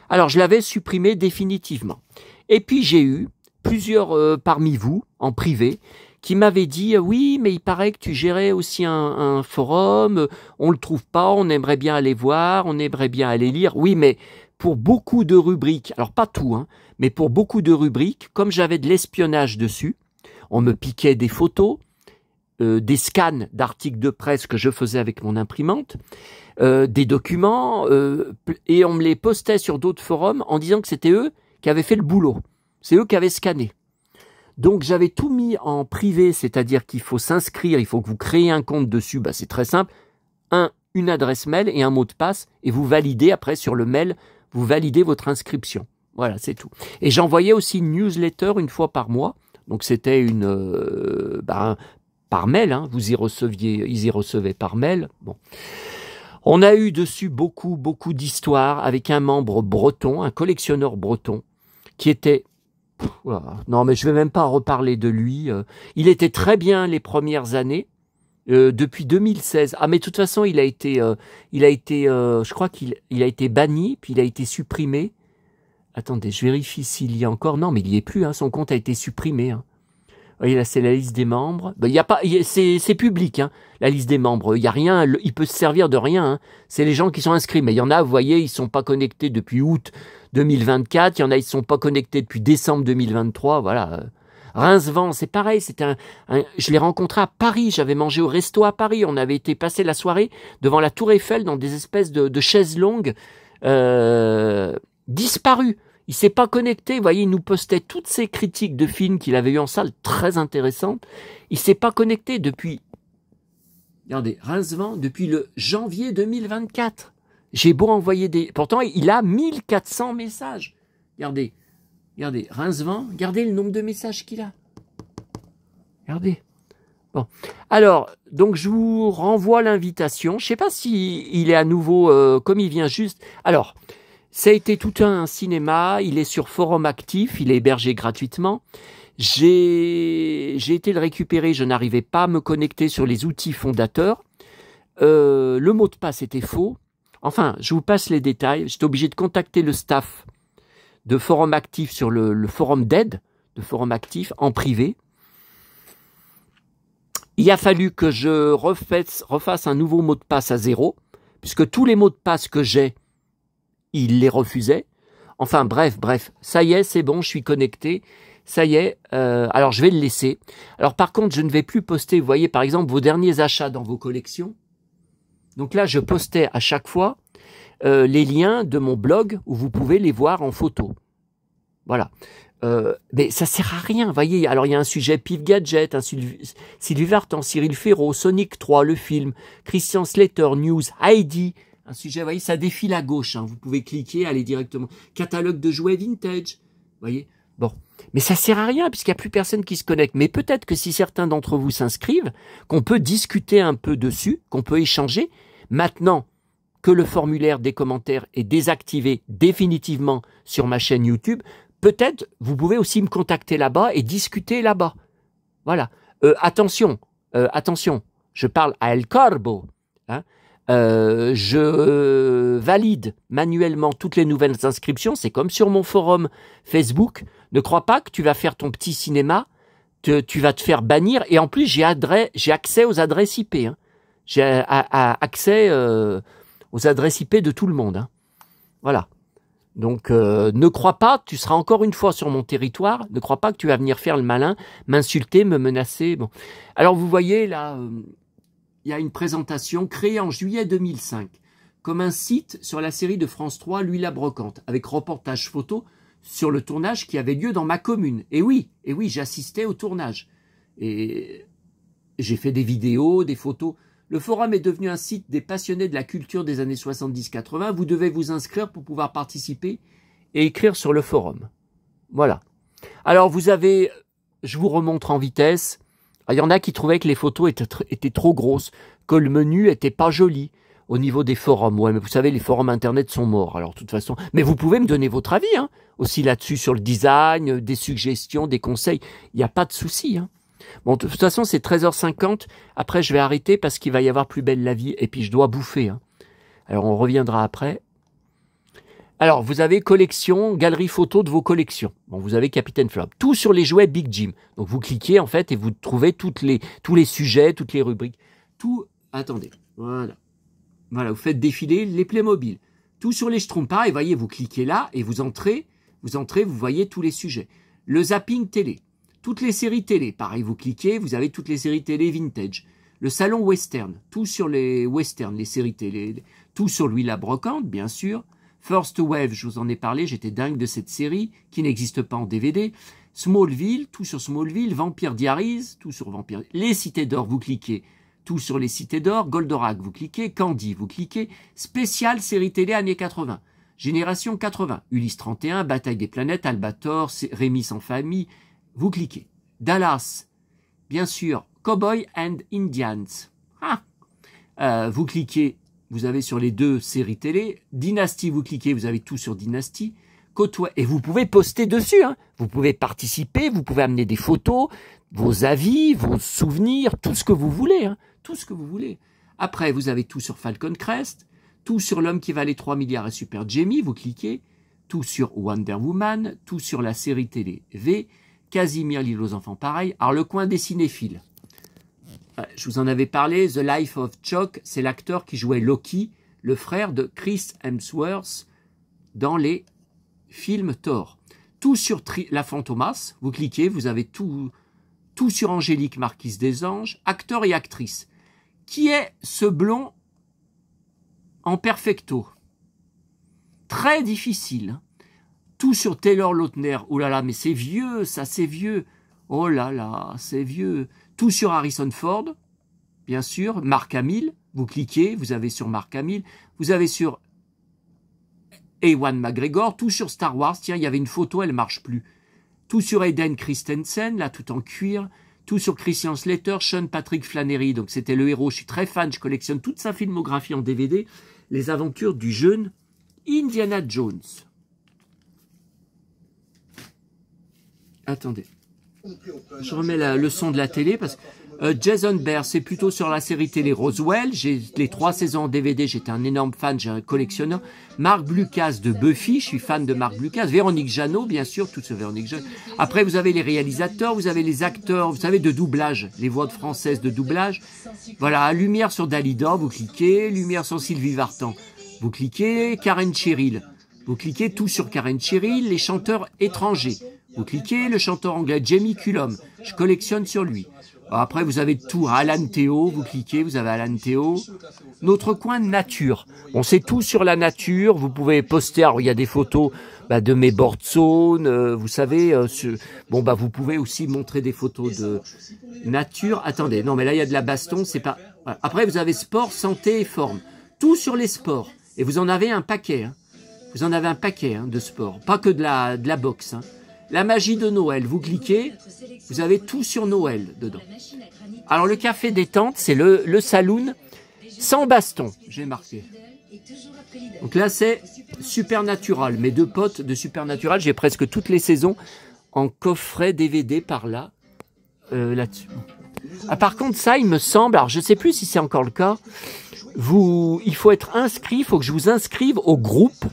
Alors, je l'avais supprimé définitivement. Et puis, j'ai eu plusieurs parmi vous, en privé, qui m'avaient dit « Oui, mais il paraît que tu gérais aussi un forum, on le trouve pas, on aimerait bien aller voir, on aimerait bien aller lire. » Oui, mais pour beaucoup de rubriques, alors pas tout, hein, mais pour beaucoup de rubriques, comme j'avais de l'espionnage dessus, on me piquait des photos, des scans d'articles de presse que je faisais avec mon imprimante, des documents, et on me les postait sur d'autres forums en disant que c'était eux qui avaient fait le boulot. C'est eux qui avaient scanné. Donc j'avais tout mis en privé, c'est-à-dire qu'il faut s'inscrire, il faut que vous créez un compte dessus, bah, c'est très simple, une adresse mail et un mot de passe, et vous validez après sur le mail, vous validez votre inscription. Voilà, c'est tout. Et j'envoyais aussi une newsletter une fois par mois, donc c'était par mail, hein, ils y recevaient par mail. Bon. On a eu dessus beaucoup d'histoires avec un membre breton, un collectionneur breton, qui était... Non, mais je vais même pas reparler de lui. Il était très bien les premières années, depuis 2016. Ah, mais de toute façon, il a été, je crois qu'il a été banni, puis il a été supprimé. Attendez, je vérifie s'il y a encore. Non, mais il y est plus. Hein, son compte a été supprimé. Hein. Vous voyez là, c'est la liste des membres. Ben, y a pas, c'est public, hein, la liste des membres. Il y a rien. Il peut se servir de rien. Hein. C'est les gens qui sont inscrits. Mais il y en a, vous voyez, ils sont pas connectés depuis août 2024. Il y en a, ils sont pas connectés depuis décembre 2023. Voilà. Rincevent, c'est pareil. Je l'ai rencontré à Paris. J'avais mangé au resto à Paris. On avait été passer la soirée devant la Tour Eiffel dans des espèces de chaises longues disparues. Il s'est pas connecté, vous voyez, il nous postait toutes ces critiques de films qu'il avait eu en salle, très intéressantes. Il s'est pas connecté depuis, regardez, Rincevent, depuis le janvier 2024. J'ai beau envoyer des... Pourtant, il a 1400 messages. Regardez, Rincevent, regardez le nombre de messages qu'il a. Regardez. Bon, alors, donc je vous renvoie l'invitation. Je sais pas si il est à nouveau, comme il vient juste... Alors... Ça a été tout un cinéma, il est sur Forum Actif, il est hébergé gratuitement. J'ai été le récupérer, je n'arrivais pas à me connecter sur les outils fondateurs. Le mot de passe était faux. Enfin, je vous passe les détails. J'étais obligé de contacter le staff de Forum Actif sur le forum d'aide de Forum Actif en privé. Il a fallu que je refasse un nouveau mot de passe à 0, puisque tous les mots de passe que j'ai, il les refusait. Enfin bref, ça y est, c'est bon, je suis connecté. Ça y est, alors je vais le laisser. Alors par contre, je ne vais plus poster, vous voyez par exemple vos derniers achats dans vos collections. Donc là, je postais à chaque fois les liens de mon blog où vous pouvez les voir en photo. Voilà. Mais ça sert à rien, vous voyez. Alors il y a un sujet Pif Gadget, un Sylvie Vartan, Cyril Ferraud, Sonic 3, le film, Christian Slater, News, Heidi. Un sujet, vous voyez, ça défile à gauche. Hein. Vous pouvez cliquer, aller directement. Catalogue de jouets vintage. Vous voyez. Bon. Mais ça sert à rien puisqu'il n'y a plus personne qui se connecte. Mais peut-être que si certains d'entre vous s'inscrivent, qu'on peut discuter un peu dessus, qu'on peut échanger. Maintenant que le formulaire des commentaires est désactivé définitivement sur ma chaîne YouTube, peut-être vous pouvez aussi me contacter là-bas et discuter là-bas. Voilà. Attention, je parle à El Corbo. Hein. Je valide manuellement toutes les nouvelles inscriptions, c'est comme sur mon forum Facebook. Ne crois pas que tu vas faire ton petit cinéma, tu vas te faire bannir, et en plus j'ai accès aux adresses IP. Hein. J'ai accès aux adresses IP de tout le monde. Hein. Voilà. Donc ne crois pas, tu seras encore une fois sur mon territoire, ne crois pas que tu vas venir faire le malin, m'insulter, me menacer. Bon. Alors vous voyez là... il y a une présentation créée en juillet 2005 comme un site sur la série de France 3 Louis la Brocante avec reportage photo sur le tournage qui avait lieu dans ma commune. Et oui, j'assistais au tournage. Et j'ai fait des vidéos, des photos. Le forum est devenu un site des passionnés de la culture des années 70-80. Vous devez vous inscrire pour pouvoir participer et écrire sur le forum. Voilà. Alors vous avez, je vous remontre en vitesse. Il y en a qui trouvaient que les photos étaient trop grosses, que le menu était pas joli au niveau des forums. Ouais, mais vous savez, les forums internet sont morts. Alors, de toute façon, mais vous pouvez me donner votre avis, hein, aussi là-dessus sur le design, des suggestions, des conseils. Il n'y a pas de souci. Hein. Bon, de toute façon, c'est 13h50. Après, je vais arrêter parce qu'il va y avoir Plus belle la vie et puis je dois bouffer. Hein. Alors, on reviendra après. Alors, vous avez collection, galerie photo de vos collections. Bon, vous avez Capitaine Flop. Tout sur les jouets Big Jim. Donc, vous cliquez, en fait, et vous trouvez tous les sujets, toutes les rubriques. Tout, attendez, voilà. Voilà, vous faites défiler les Playmobil. Tout sur les Schtroumpfs. Pareil, voyez, vous cliquez là, et vous entrez, vous voyez tous les sujets. Le zapping télé. Toutes les séries télé. Pareil, vous cliquez, vous avez toutes les séries télé vintage. Le salon western. Tout sur les westerns, les séries télé. Tout sur Louis la Brocante, bien sûr. First Wave, je vous en ai parlé, j'étais dingue de cette série qui n'existe pas en DVD. Smallville, tout sur Smallville. Vampire Diaries, tout sur Vampire. Les Cités d'Or, vous cliquez. Tout sur les Cités d'Or. Goldorak, vous cliquez. Candy, vous cliquez. Spécial série télé années 80. Génération 80. Ulysse 31, Bataille des planètes, Albator, Rémi sans famille. Vous cliquez. Dallas, bien sûr. Cowboy and Indians. Vous cliquez. Vous avez sur les 2 séries télé. Dynasty, vous cliquez. Vous avez tout sur Dynasty. Et vous pouvez poster dessus, hein. Vous pouvez participer, vous pouvez amener des photos, vos avis, vos souvenirs, tout ce que vous voulez, hein. Tout ce que vous voulez. Après, vous avez tout sur Falcon Crest, tout sur L'homme qui valait 3 milliards et Super Jamie, vous cliquez, tout sur Wonder Woman, tout sur la série télé V, Casimir, l'île aux enfants pareil. Alors, le coin des cinéphiles. Je vous en avais parlé, The Life of Chuck, c'est l'acteur qui jouait Loki, le frère de Chris Hemsworth dans les film Thor. Tout sur La Fantomas, vous cliquez, vous avez tout sur Angélique, Marquise des Anges, acteur et actrice. Qui est ce blond en perfecto? Très difficile. Tout sur Taylor Lautner. Oh là là, mais c'est vieux, ça, c'est vieux. Oh là là, c'est vieux. Tout sur Harrison Ford, bien sûr. Mark Hamill, vous cliquez, vous avez sur Mark Hamill. Vous avez sur Ewan McGregor, tout sur Star Wars, tiens, il y avait une photo, elle marche plus. Tout sur Hayden Christensen, là, tout en cuir. Tout sur Christian Slater, Sean Patrick Flannery, donc c'était le héros, je suis très fan, je collectionne toute sa filmographie en DVD. Les aventures du jeune Indiana Jones. Attendez. Je remets le son de la télé parce que Jason Behr, c'est plutôt sur la série télé Roswell. J'ai les 3 saisons en DVD, j'étais un énorme fan, j'ai un collectionneur. Marc Blucas de Buffy, je suis fan de Marc Blucas. Véronique Jeannot, bien sûr, tout ce Véronique Jeannot. Après, vous avez les réalisateurs, vous avez les acteurs, vous savez, de doublage, les voix françaises de doublage. Voilà, Lumière sur Dalida, vous cliquez. Lumière sur Sylvie Vartan, vous cliquez. Karen Cheryl, vous cliquez. Tout sur Karen Cheryl. Les chanteurs étrangers, vous cliquez. Le chanteur anglais Jamie Cullum, je collectionne sur lui. Après, vous avez tout. Alan Théo, vous cliquez, vous avez Alan Théo. Notre coin de nature. On sait tout sur la nature. Vous pouvez poster. Alors, il y a des photos de mes board zones. Vous savez, vous pouvez aussi montrer des photos de nature. Attendez, non, mais là, il y a de la baston. C'est pas. Voilà. Après, vous avez sport, santé et forme. Tout sur les sports. Et vous en avez un paquet. Hein. Vous en avez un paquet de sports. Pas que de la boxe. Hein. La magie de Noël, vous cliquez, vous avez tout sur Noël dedans. Alors le café détente, c'est le saloon sans baston, j'ai marqué. Donc là c'est Supernatural, mes 2 potes de Supernatural, j'ai presque toutes les saisons en coffret DVD par là, là-dessus. Ah, par contre ça il me semble, alors je ne sais plus si c'est encore le cas, il faut être inscrit, il faut que je vous inscrive au groupe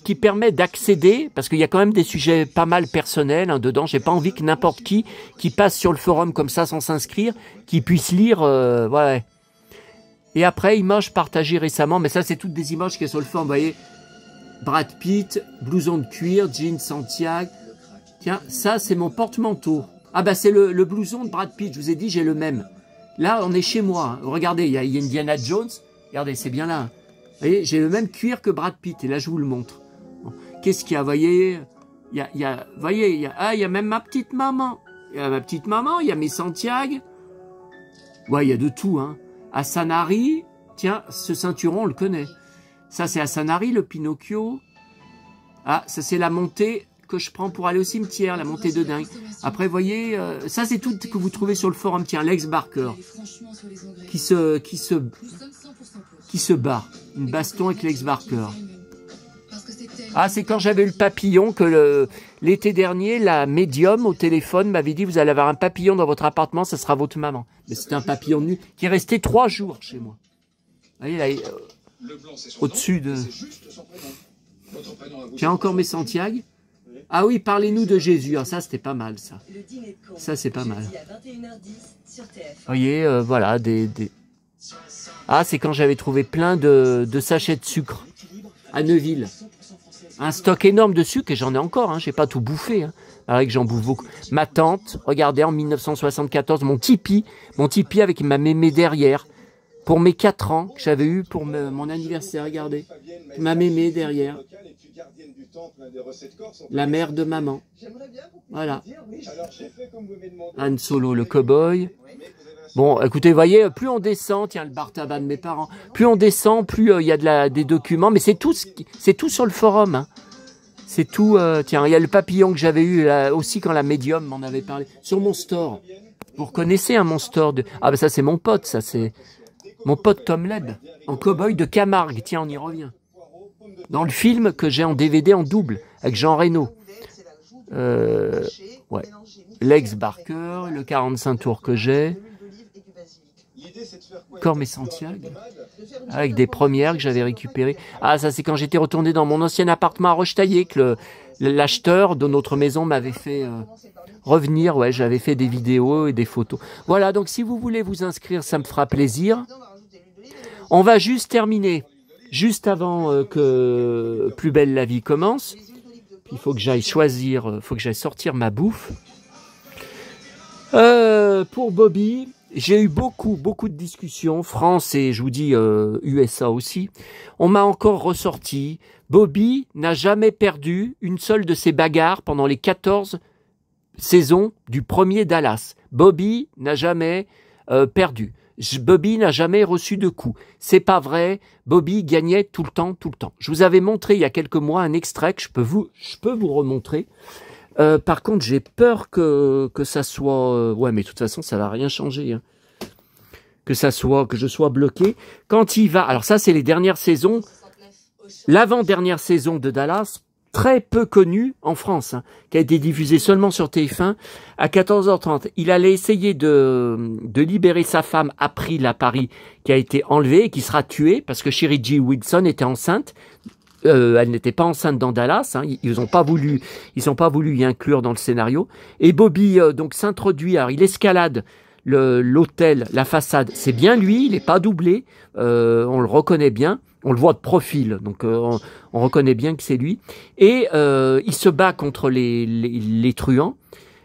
qui permet d'accéder, parce qu'il y a quand même des sujets pas mal personnels dedans, j'ai pas envie que n'importe qui passe sur le forum comme ça sans s'inscrire, qui puisse lire, ouais. Et après, images partagées récemment, mais ça c'est toutes des images qui sont sur le forum, vous voyez, Brad Pitt, blouson de cuir, jean Santiago, tiens, ça c'est mon porte-manteau, ah bah c'est le blouson de Brad Pitt, je vous ai dit, j'ai le même. Là, on est chez moi, hein. Regardez, il y a Indiana Jones, regardez, c'est bien là, vous voyez, j'ai le même cuir que Brad Pitt, et là je vous le montre. Bon. Qu'est-ce qu'il y a, vous voyez, il y a même ma petite maman. Il y a ma petite maman, il y a mes Santiago. Ouais, il y a de tout, hein. Asanari, tiens, ce ceinturon, on le connaît. Ça, c'est Asanari, le Pinocchio. Ah, ça, c'est la montée que je prends pour aller au cimetière, la montée de dingue. Après, vous voyez, ça, c'est tout que vous trouvez sur le forum. Tiens, Lex Barker, qui se bat. Une baston avec Lex Barker. Ah, c'est quand j'avais eu le papillon que l'été dernier, la médium au téléphone m'avait dit « Vous allez avoir un papillon dans votre appartement, ça sera votre maman. » Mais c'était un papillon nu qui est resté 3 jours chez moi. Vous voyez, là, au-dessus de... Tiens, encore mes Santiago. Ah oui, parlez-nous de Jésus. Ah, ça, c'était pas mal, ça. Ça, c'est pas mal. Vous voyez, voilà, Ah, c'est quand j'avais trouvé plein de sachets de sucre à Neuville. Un stock énorme de sucre, et j'en ai encore, hein, j'ai pas tout bouffé. Hein. Alors que j'en bouffe beaucoup. Ma tante, regardez, en 1974, mon Tipeee avec ma mémé derrière, pour mes 4 ans, que j'avais eu pour mon anniversaire, regardez. Ma mémé derrière. La mère de maman. Voilà. Alors j'ai fait comme vous m'avez demandé. Han Solo, le cow-boy. Bon, écoutez, vous voyez, plus on descend, tiens, le bar tabac de mes parents, plus on descend, plus il y a des documents, mais c'est tout sur le forum. Hein. C'est tout, tiens, il y a le papillon que j'avais eu là, aussi quand la médium m'en avait parlé, sur mon store. Vous reconnaissez mon store de... Ah ben ça c'est mon pote, ça c'est mon pote Tom Leb, en cow-boy de Camargue, tiens, on y revient. Dans le film que j'ai en DVD en double, avec Jean Reno. Ouais. Lex Barker, le 45 tours que j'ai. Corme et Santiago, avec des premières que j'avais récupérées. Ah, ça c'est quand j'étais retourné dans mon ancien appartement à Rochetaillé que l'acheteur de notre maison m'avait fait revenir. Ouais, j'avais fait des vidéos et des photos. Voilà, donc si vous voulez vous inscrire, ça me fera plaisir. On va juste terminer, juste avant que Plus belle la vie commence. Il faut que j'aille choisir, faut que j'aille sortir ma bouffe. Pour Bobby, j'ai eu beaucoup de discussions, France et je vous dis USA aussi. On m'a encore ressorti, Bobby n'a jamais perdu une seule de ses bagarres pendant les 14 saisons du premier Dallas. Bobby n'a jamais perdu. Bobby n'a jamais reçu de coups. C'est pas vrai, Bobby gagnait tout le temps. Je vous avais montré il y a quelques mois un extrait que je peux vous remontrer. Par contre, j'ai peur que ça soit... ouais, mais de toute façon, ça va rien changer. Hein. Que je sois bloqué. Quand il va... Alors ça, c'est les dernières saisons. L'avant-dernière saison de Dallas, très peu connue en France, hein, qui a été diffusée seulement sur TF1 à 14h30. Il allait essayer de libérer sa femme, April, à Paris, qui a été enlevée et qui sera tuée parce que Sherry G. Wilson était enceinte. Elle n'était pas enceinte dans Dallas, hein, ils n'ont pas voulu y inclure dans le scénario. Et Bobby donc s'introduit, alors il escalade l'hôtel, la façade, c'est bien lui, il n'est pas doublé, on le reconnaît bien, on le voit de profil, donc on reconnaît bien que c'est lui. Et il se bat contre les truands.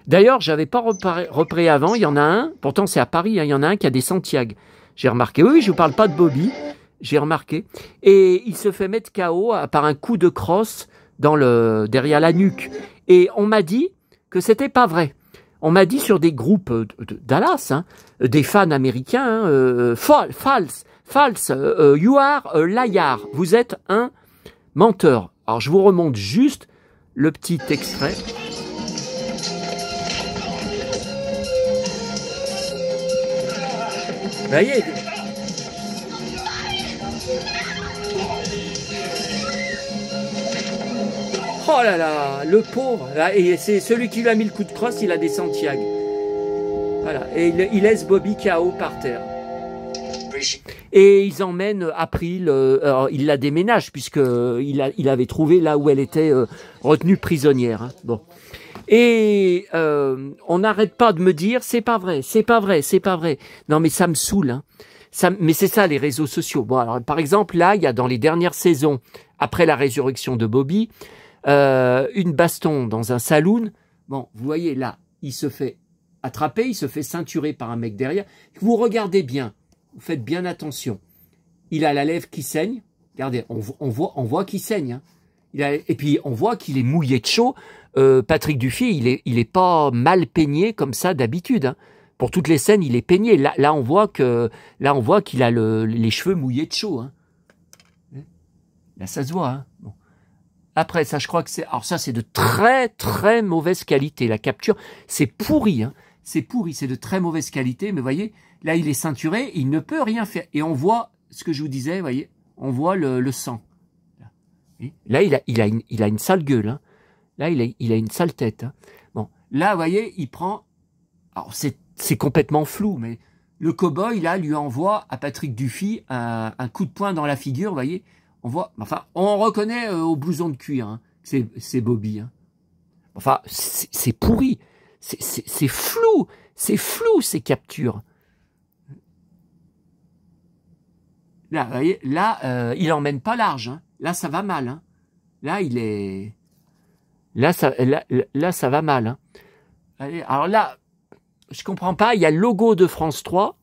D'ailleurs, j'avais pas repéré avant, il y en a un, pourtant c'est à Paris, hein, il y en a un qui a des Santiago. J'ai remarqué, oui, je vous parle pas de Bobby. J'ai remarqué. Et il se fait mettre KO par un coup de crosse derrière la nuque. Et on m'a dit que c'était pas vrai. On m'a dit sur des groupes de Dallas, hein, des fans américains, false, you are a liar. Vous êtes un menteur. Alors je vous remonte juste le petit extrait. Vous voyez, oh là là, le pauvre. Et c'est celui qui lui a mis le coup de crosse, il a des Santiago. Voilà. Et il laisse Bobby KO par terre. Et ils emmènent April, il la déménage puisqu'il avait trouvé là où elle était retenue prisonnière. Hein. Bon. Et on n'arrête pas de me dire, c'est pas vrai. Non mais ça me saoule. Hein. Mais c'est ça les réseaux sociaux. Bon alors par exemple là, il y a dans les dernières saisons, après la résurrection de Bobby, une baston dans un saloon. Bon, vous voyez là, il se fait attraper, il se fait ceinturer par un mec derrière. Vous regardez bien, vous faites bien attention. Il a la lèvre qui saigne. Regardez, on voit qu'il saigne. Hein. Et puis on voit qu'il est mouillé de chaud. Patrick Dufy, il est pas mal peigné comme ça d'habitude. Hein. Pour toutes les scènes, il est peigné. Là, on voit qu'il a les cheveux mouillés de chaud. Hein. Là, ça se voit. Hein. Bon. Après, ça, je crois que c'est... Alors ça, c'est de très mauvaise qualité. La capture, c'est pourri. Hein. C'est pourri, c'est de très mauvaise qualité. Mais vous voyez, là, il est ceinturé, il ne peut rien faire. Et on voit ce que je vous disais, vous voyez, on voit le sang. Là, il a une sale gueule. Hein. Là, il a une sale tête. Hein. Bon, là, vous voyez, il prend... Alors, c'est complètement flou, mais le cow-boy, là, lui envoie à Patrick Dufy un coup de poing dans la figure, vous voyez. On voit, enfin, on reconnaît au blouson de cuir, hein, c'est Bobby. Hein. Enfin, c'est pourri, c'est flou, ces captures. Là, vous voyez, là, il emmène pas large. Hein. Là, ça va mal. Hein. Là, il est, là, ça va mal. Hein. Allez, alors là, je comprends pas. Il y a le logo de France 3.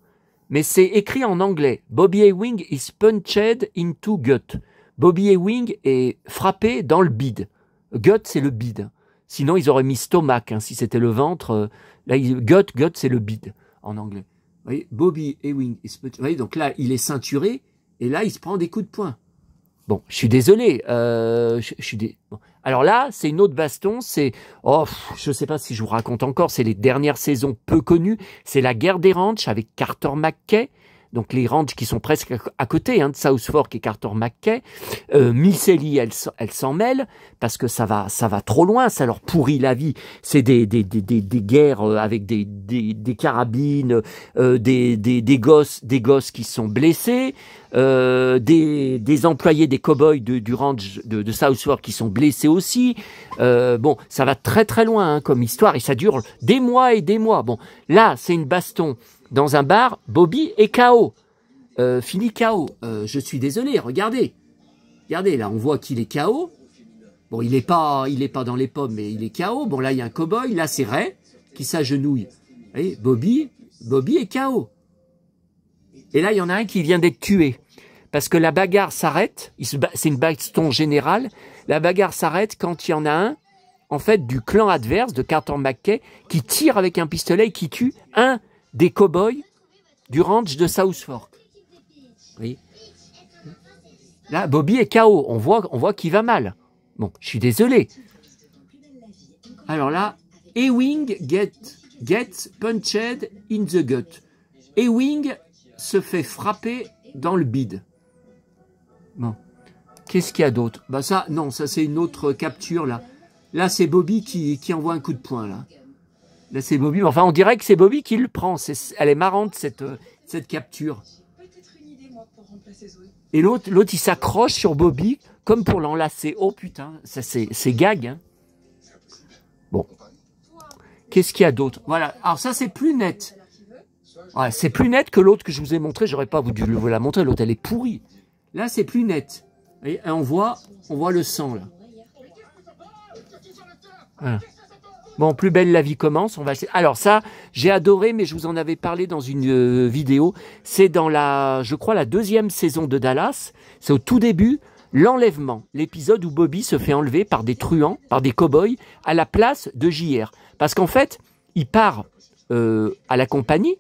Mais c'est écrit en anglais. Bobby Ewing is punched into gut. Bobby Ewing est frappé dans le bide. Gut, c'est le bide. Sinon, ils auraient mis stomach, hein, si c'était le ventre. Là, gut, c'est le bide, en anglais. Vous voyez, Bobby Ewing. Vous voyez, donc là, il est ceinturé, et là, il se prend des coups de poing. Bon, je suis désolé. Bon. Alors là, c'est une autre baston. C'est, je sais pas si je vous raconte encore. C'est les dernières saisons peu connues. C'est la guerre des ranchs avec Carter McKay. Donc les ranchs qui sont presque à côté de South Fork et Carter McKay. Miss Ellie, elle s'en mêle parce que ça va trop loin. Ça leur pourrit la vie. C'est des guerres avec des carabines, des gosses qui sont blessés. Des employés des cow-boys du ranch de South Fork qui sont blessés aussi. Bon, ça va très très loin hein, comme histoire et ça dure des mois et des mois. Bon, là, c'est une baston dans un bar. Bobby est KO. Fini KO. Je suis désolé, regardez. Regardez, là, on voit qu'il est KO. Bon, il est pas dans les pommes, mais il est KO. Bon, là, il y a un cow-boy. Là, c'est Ray qui s'agenouille. Vous voyez, Bobby est KO. Et là, il y en a un qui vient d'être tué. Parce que la bagarre s'arrête. C'est une baston générale. La bagarre s'arrête quand il y en a un, en fait, du clan adverse de Carter McKay, qui tire avec un pistolet et qui tue un des cow-boys du ranch de South Fork. Oui. Là, Bobby est KO. On voit qu'il va mal. Bon, je suis désolé. Alors là, Ewing gets punched in the gut. Ewing se fait frapper dans le bide. Bon. Qu'est-ce qu'il y a d'autre? Bah ça, non, ça c'est une autre capture là. Là, c'est Bobby qui envoie un coup de poing là. Là, c'est Bobby. Enfin, on dirait que c'est Bobby qui le prend. Elle est marrante cette capture. Et l'autre, il s'accroche sur Bobby comme pour l'enlacer. Oh putain, ça c'est gag. Hein. Bon. Qu'est-ce qu'il y a d'autre? Voilà. Alors ça, c'est plus net. Ouais, c'est plus net que l'autre que je vous ai montré. J'aurais pas dû vous la montrer. L'autre, elle est pourrie. Là, c'est plus net. Et on voit le sang là. Voilà. Bon, plus belle la vie commence. On va. Alors ça, j'ai adoré, mais je vous en avais parlé dans une vidéo. C'est dans je crois, la 2e saison de Dallas. C'est au tout début, l'enlèvement, l'épisode où Bobby se fait enlever par des truands, par des cow-boys, à la place de JR. Parce qu'en fait, il part à la compagnie.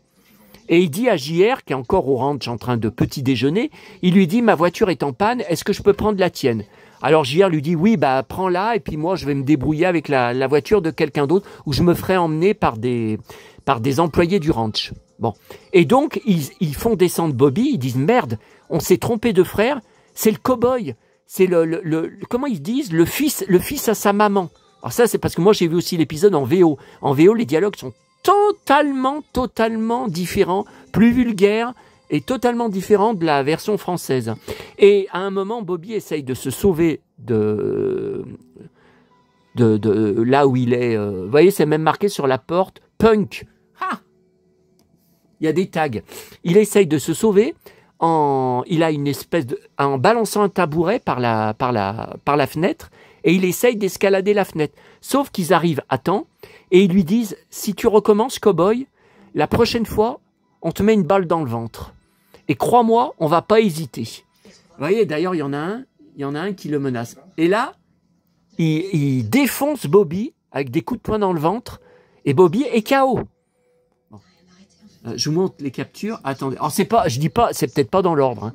Et il dit à JR, qui est encore au ranch en train de petit déjeuner, il lui dit « Ma voiture est en panne, est-ce que je peux prendre la tienne ?» Alors JR lui dit « Oui, bah prends-la et puis moi je vais me débrouiller avec la voiture de quelqu'un d'autre ou je me ferai emmener par des employés du ranch. » Bon. Et donc, ils font descendre Bobby, ils disent « Merde, on s'est trompé de frère, c'est le cow-boy, c'est comment ils disent, le fils à sa maman. » Alors ça, c'est parce que moi j'ai vu aussi l'épisode en VO. En VO, les dialogues sont totalement différent, plus vulgaire et totalement différent de la version française. Et à un moment, Bobby essaye de se sauver de là où il est. Vous voyez, c'est même marqué sur la porte, punk. Ah, il y a des tags. Il essaye de se sauver en balançant un tabouret par la fenêtre et il essaye d'escalader la fenêtre. Sauf qu'ils arrivent à temps et ils lui disent « Si tu recommences, cow-boy, la prochaine fois, on te met une balle dans le ventre. Et crois-moi, on va pas hésiter. » Vous voyez, d'ailleurs, il y en a un qui le menace. Et là, il défonce Bobby avec des coups de poing dans le ventre et Bobby est KO. Bon. Je vous montre les captures. Attendez. Alors, c'est peut-être pas dans l'ordre. Hein.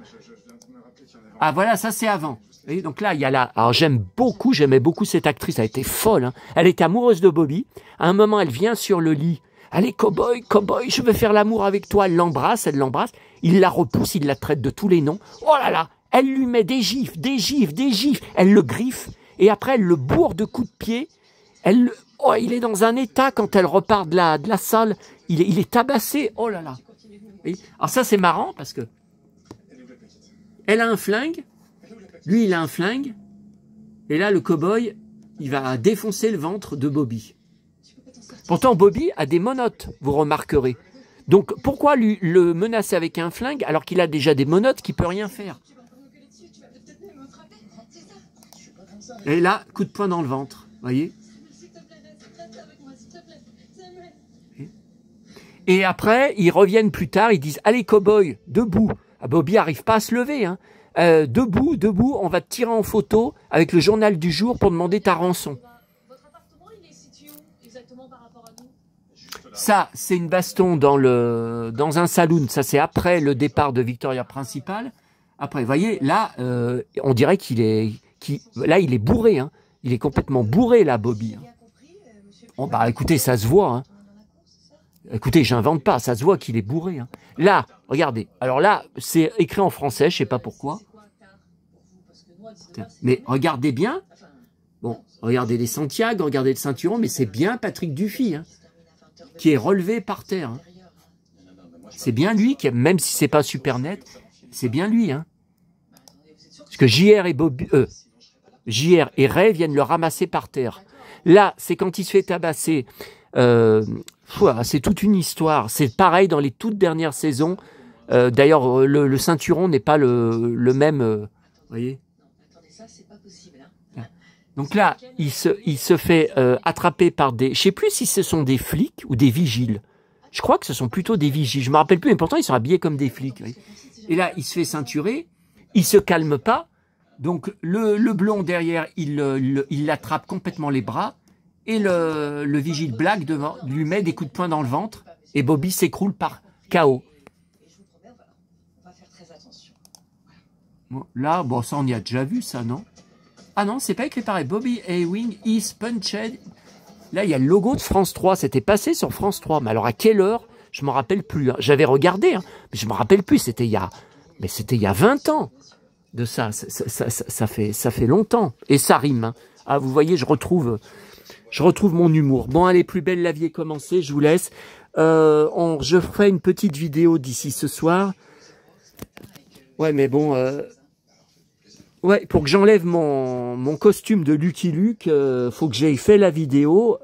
Ah, voilà, ça c'est avant. Vous voyez, donc là, il y a là. Alors j'aimais beaucoup cette actrice, elle était folle. Hein. Elle était amoureuse de Bobby. À un moment, elle vient sur le lit. Allez, cow-boy, je veux faire l'amour avec toi. Elle l'embrasse. Il la repousse, il la traite de tous les noms. Oh là là, elle lui met des gifs. Elle le griffe et après elle le bourre de coups de pied. Il est dans un état quand elle repart de la salle. Il est tabassé. Oh là là. Oui. Alors ça c'est marrant parce que elle a un flingue. Lui, il a un flingue, et là, le cow-boy, il va défoncer le ventre de Bobby. Pourtant, Bobby a des menottes, vous remarquerez. Donc, pourquoi le menacer avec un flingue alors qu'il a déjà des menottes qu'il ne peut rien faire? Et là, coup de poing dans le ventre, voyez? Et après, ils reviennent plus tard, ils disent « Allez, cow-boy, debout !» Bobby n'arrive pas à se lever, hein. Debout, on va te tirer en photo avec le journal du jour pour demander ta rançon. Votre appartement, il est situé où exactement par rapport à nous? Ça, c'est une baston dans un saloon. Ça, c'est après le départ de Victoria Principal. Après, vous voyez, là, on dirait qu'il est bourré. Hein. Il est complètement bourré, là, Bobby. Hein. Oh, bah, écoutez, ça se voit. Hein. Écoutez, j'invente pas. Ça se voit qu'il est bourré. Hein. Là, regardez. Alors là, c'est écrit en français. Je sais pas pourquoi. Mais regardez bien. Bon, regardez les Santiago, regardez le ceinturon, mais c'est bien Patrick Dufy. Hein, qui est relevé par terre. Hein. C'est bien lui, même si c'est pas super net, c'est bien lui. Hein. Parce que JR et Ray viennent le ramasser par terre. Là, c'est quand il se fait tabasser. C'est toute une histoire. C'est pareil dans les toutes dernières saisons. D'ailleurs, le ceinturon n'est pas le même. Vous voyez. Donc là, il se fait attraper par des... Je sais plus si ce sont des flics ou des vigiles. Je crois que ce sont plutôt des vigiles. Je me rappelle plus, mais pourtant, ils sont habillés comme des flics. Oui. Et là, il se fait ceinturer. Il se calme pas. Donc, le blond derrière, il l'attrape complètement les bras. Et le vigile black devant lui met des coups de poing dans le ventre. Et Bobby s'écroule par KO. Bon, là, bon, ça, on y a déjà vu, ça, non? Ah non, c'est pas écrit pareil. Bobby Ewing is punched. Là, il y a le logo de France 3. C'était passé sur France 3. Mais alors, à quelle heure? Je m'en rappelle plus. Hein. J'avais regardé, hein, mais je me rappelle plus. C'était il y a 20 ans de ça. Ça fait longtemps. Et ça rime. Hein. Ah, vous voyez, je retrouve mon humour. Bon, allez, plus belle la vie est commencée. Je vous laisse. Je ferai une petite vidéo d'ici ce soir. Ouais, mais bon... Ouais, pour que j'enlève mon costume de Lucky Luke, faut que j'aie fait la vidéo.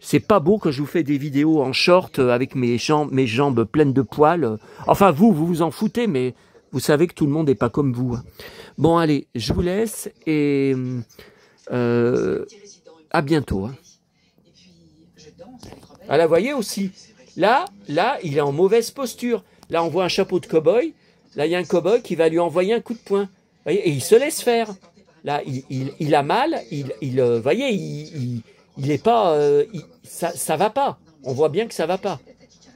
C'est pas beau que je vous fais des vidéos en short avec mes jambes pleines de poils. Enfin, vous en foutez, mais vous savez que tout le monde n'est pas comme vous. Bon, allez, je vous laisse et à bientôt. Hein. Ah, là, vous voyez aussi. Là, il est en mauvaise posture. Là, on voit un chapeau de cow-boy. Là, il y a un cow-boy qui va lui envoyer un coup de poing. Et il se laisse faire. Là, il a mal. Voyez, il est pas. Ça va pas. On voit bien que ça va pas.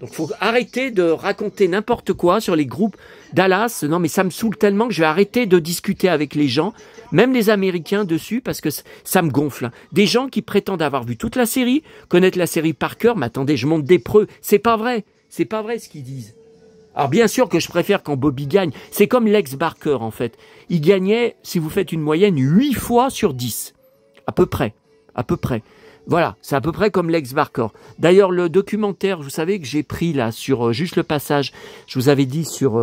Donc, faut arrêter de raconter n'importe quoi sur les groupes Dallas. Non, mais ça me saoule tellement que je vais arrêter de discuter avec les gens, même les Américains dessus, parce que ça me gonfle. Des gens qui prétendent avoir vu toute la série, connaître la série par cœur. Mais attendez, je monte des preuves. C'est pas vrai. C'est pas vrai ce qu'ils disent. Alors bien sûr que je préfère quand Bobby gagne. C'est comme Lex Barker en fait. Il gagnait, si vous faites une moyenne, 8 fois sur 10. À peu près. Voilà, c'est à peu près comme Lex Barker. D'ailleurs, le documentaire, vous savez que j'ai pris là sur juste le passage, je vous avais dit sur...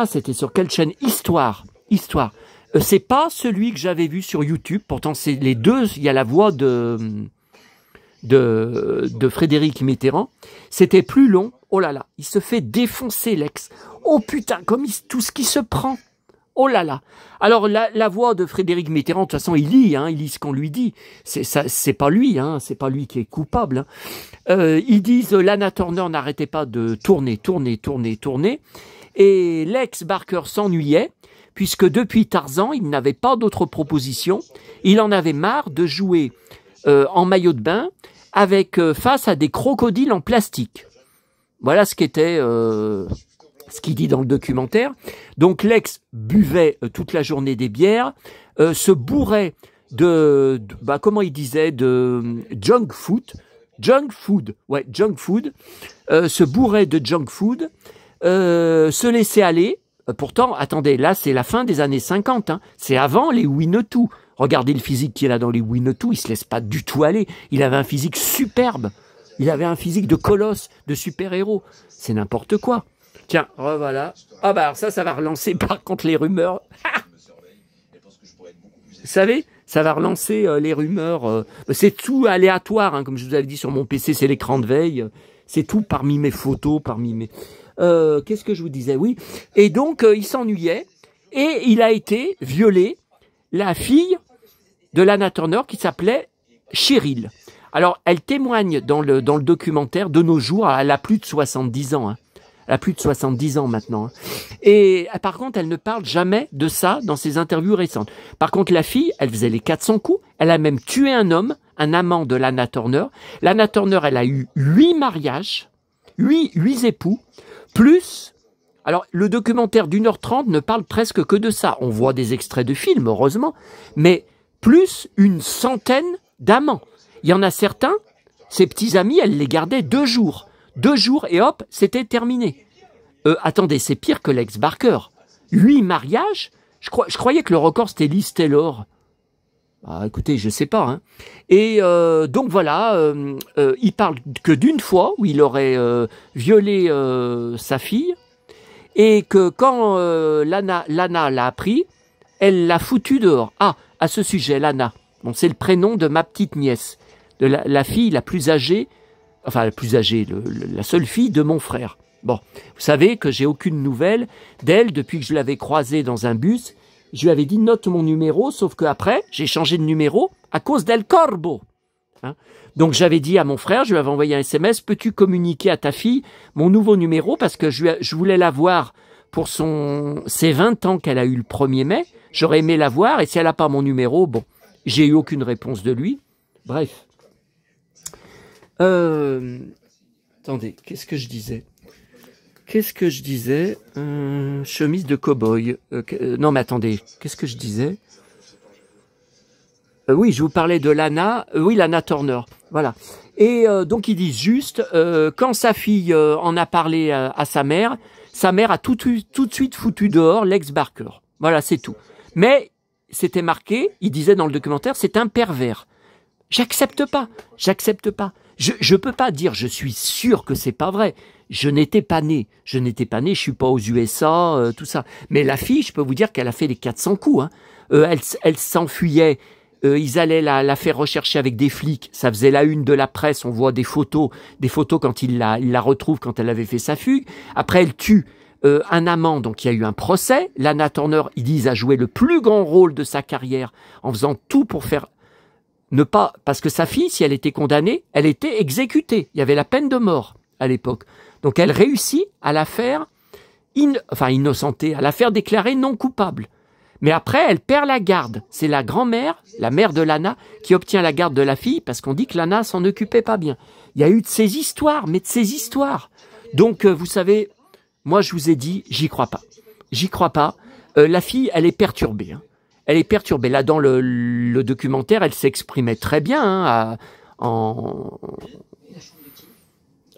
c'était sur quelle chaîne? Histoire. C'est pas celui que j'avais vu sur YouTube. Pourtant, c'est les deux. Il y a la voix de Frédéric Mitterrand. C'était plus long. Oh là là, il se fait défoncer Lex. Oh putain, comme tout ce qui se prend. Oh là là. Alors la voix de Frédéric Mitterrand, de toute façon, il lit ce qu'on lui dit. C'est pas lui, hein, c'est pas lui qui est coupable. Hein. Ils disent Lana Turner n'arrêtait pas de tourner. Et Lex Barker s'ennuyait, puisque depuis Tarzan, il n'avait pas d'autres propositions. Il en avait marre de jouer en maillot de bain face à des crocodiles en plastique. Voilà ce qu'était ce qu'il dit dans le documentaire. Donc Lex buvait toute la journée des bières, se bourrait comment il disait, de junk food, se bourrait de junk food, se laissait aller. Pourtant, attendez, là c'est la fin des années 50, hein. C'est avant les Winnetou. Regardez le physique qu'il a dans les Winnetou, il se laisse pas du tout aller. Il avait un physique superbe. Il avait un physique de colosse, de super-héros. C'est n'importe quoi. Tiens, revoilà. Ah bah alors ça va relancer par contre les rumeurs. Vous savez, ça va relancer les rumeurs. C'est tout aléatoire, hein, comme je vous avais dit sur mon PC, c'est l'écran de veille. C'est tout parmi mes photos, qu'est-ce que je vous disais? Oui. Et donc, il s'ennuyait. Et il a été violé la fille de Lana Turner qui s'appelait Cheryl. Alors, elle témoigne dans le documentaire de nos jours, elle a plus de 70 ans. Hein. Elle a plus de 70 ans maintenant. Et par contre, elle ne parle jamais de ça dans ses interviews récentes. Par contre, la fille, elle faisait les 400 coups. Elle a même tué un homme, un amant de Lana Turner. Lana Turner, elle a eu 8 mariages, 8 époux, plus... Alors, le documentaire d'1h30 ne parle presque que de ça. On voit des extraits de films, heureusement, mais plus une centaine d'amants. Il y en a certains, ses petits amis, elle les gardait 2 jours. 2 jours et hop, c'était terminé. Attendez, c'est pire que Lex Barker. 8 mariages, je croyais que le record c'était Liz Taylor. Ah, écoutez, je sais pas. Hein. Et donc voilà, il parle que d'une fois où il aurait violé sa fille et que quand Lana l'a appris, elle l'a foutu dehors. Ah, à ce sujet, Lana, bon, c'est le prénom de ma petite nièce, de la fille la plus âgée, enfin la plus âgée, la seule fille de mon frère. Bon, vous savez que j'ai aucune nouvelle d'elle depuis que je l'avais croisée dans un bus. Je lui avais dit note mon numéro, sauf qu'après, j'ai changé de numéro à cause d'El Corbo. Hein. Donc j'avais dit à mon frère, je lui avais envoyé un SMS, peux-tu communiquer à ta fille mon nouveau numéro parce que je voulais la voir pour ses 20 ans qu'elle a eu le 1er mai. J'aurais aimé la voir et si elle n'a pas mon numéro, bon, j'ai eu aucune réponse de lui. Bref. Attendez, qu'est-ce que je disais ? Chemise de cow-boy. Non, mais attendez, qu'est-ce que je disais ? Oui, je vous parlais de Lana. Oui, Lana Turner. Voilà. Et donc, ils disent juste, quand sa fille en a parlé à sa mère a tout de suite foutu dehors Lex Barker. Voilà, c'est tout. Mais, c'était marqué, il disait dans le documentaire, c'est un pervers. J'accepte pas. Je peux pas dire, je suis sûr que c'est pas vrai. Je n'étais pas né, je suis pas aux USA, tout ça. Mais la fille, je peux vous dire qu'elle a fait les 400 coups. Hein. Elle s'enfuyait, ils allaient la faire rechercher avec des flics. Ça faisait la une de la presse, on voit des photos quand il la retrouve quand elle avait fait sa fugue. Après, elle tue un amant, donc il y a eu un procès. Lana Turner, ils disent, a joué le plus grand rôle de sa carrière en faisant tout pour faire... Parce que sa fille, si elle était condamnée, elle était exécutée. Il y avait la peine de mort à l'époque. Donc elle réussit à la faire, innocentée, à la faire déclarer non coupable. Mais après, elle perd la garde. C'est la grand-mère, la mère de Lana, qui obtient la garde de la fille parce qu'on dit que Lana s'en occupait pas bien. Il y a eu de ces histoires, mais de ces histoires. Donc, vous savez, moi je vous ai dit, j'y crois pas. La fille, elle est perturbée. Hein. Elle est perturbée. Là, dans le documentaire, elle s'exprimait très bien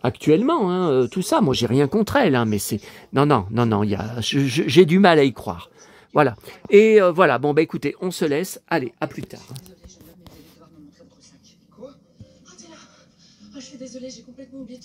actuellement, hein, tout ça. Moi, j'ai rien contre elle, hein, mais c'est... Non, j'ai du mal à y croire. Voilà. Et voilà, bon, bah écoutez, on se laisse. Allez, à plus tard. Quoi ? Oh, t'es là. Oh, je suis désolée, j'ai complètement oublié.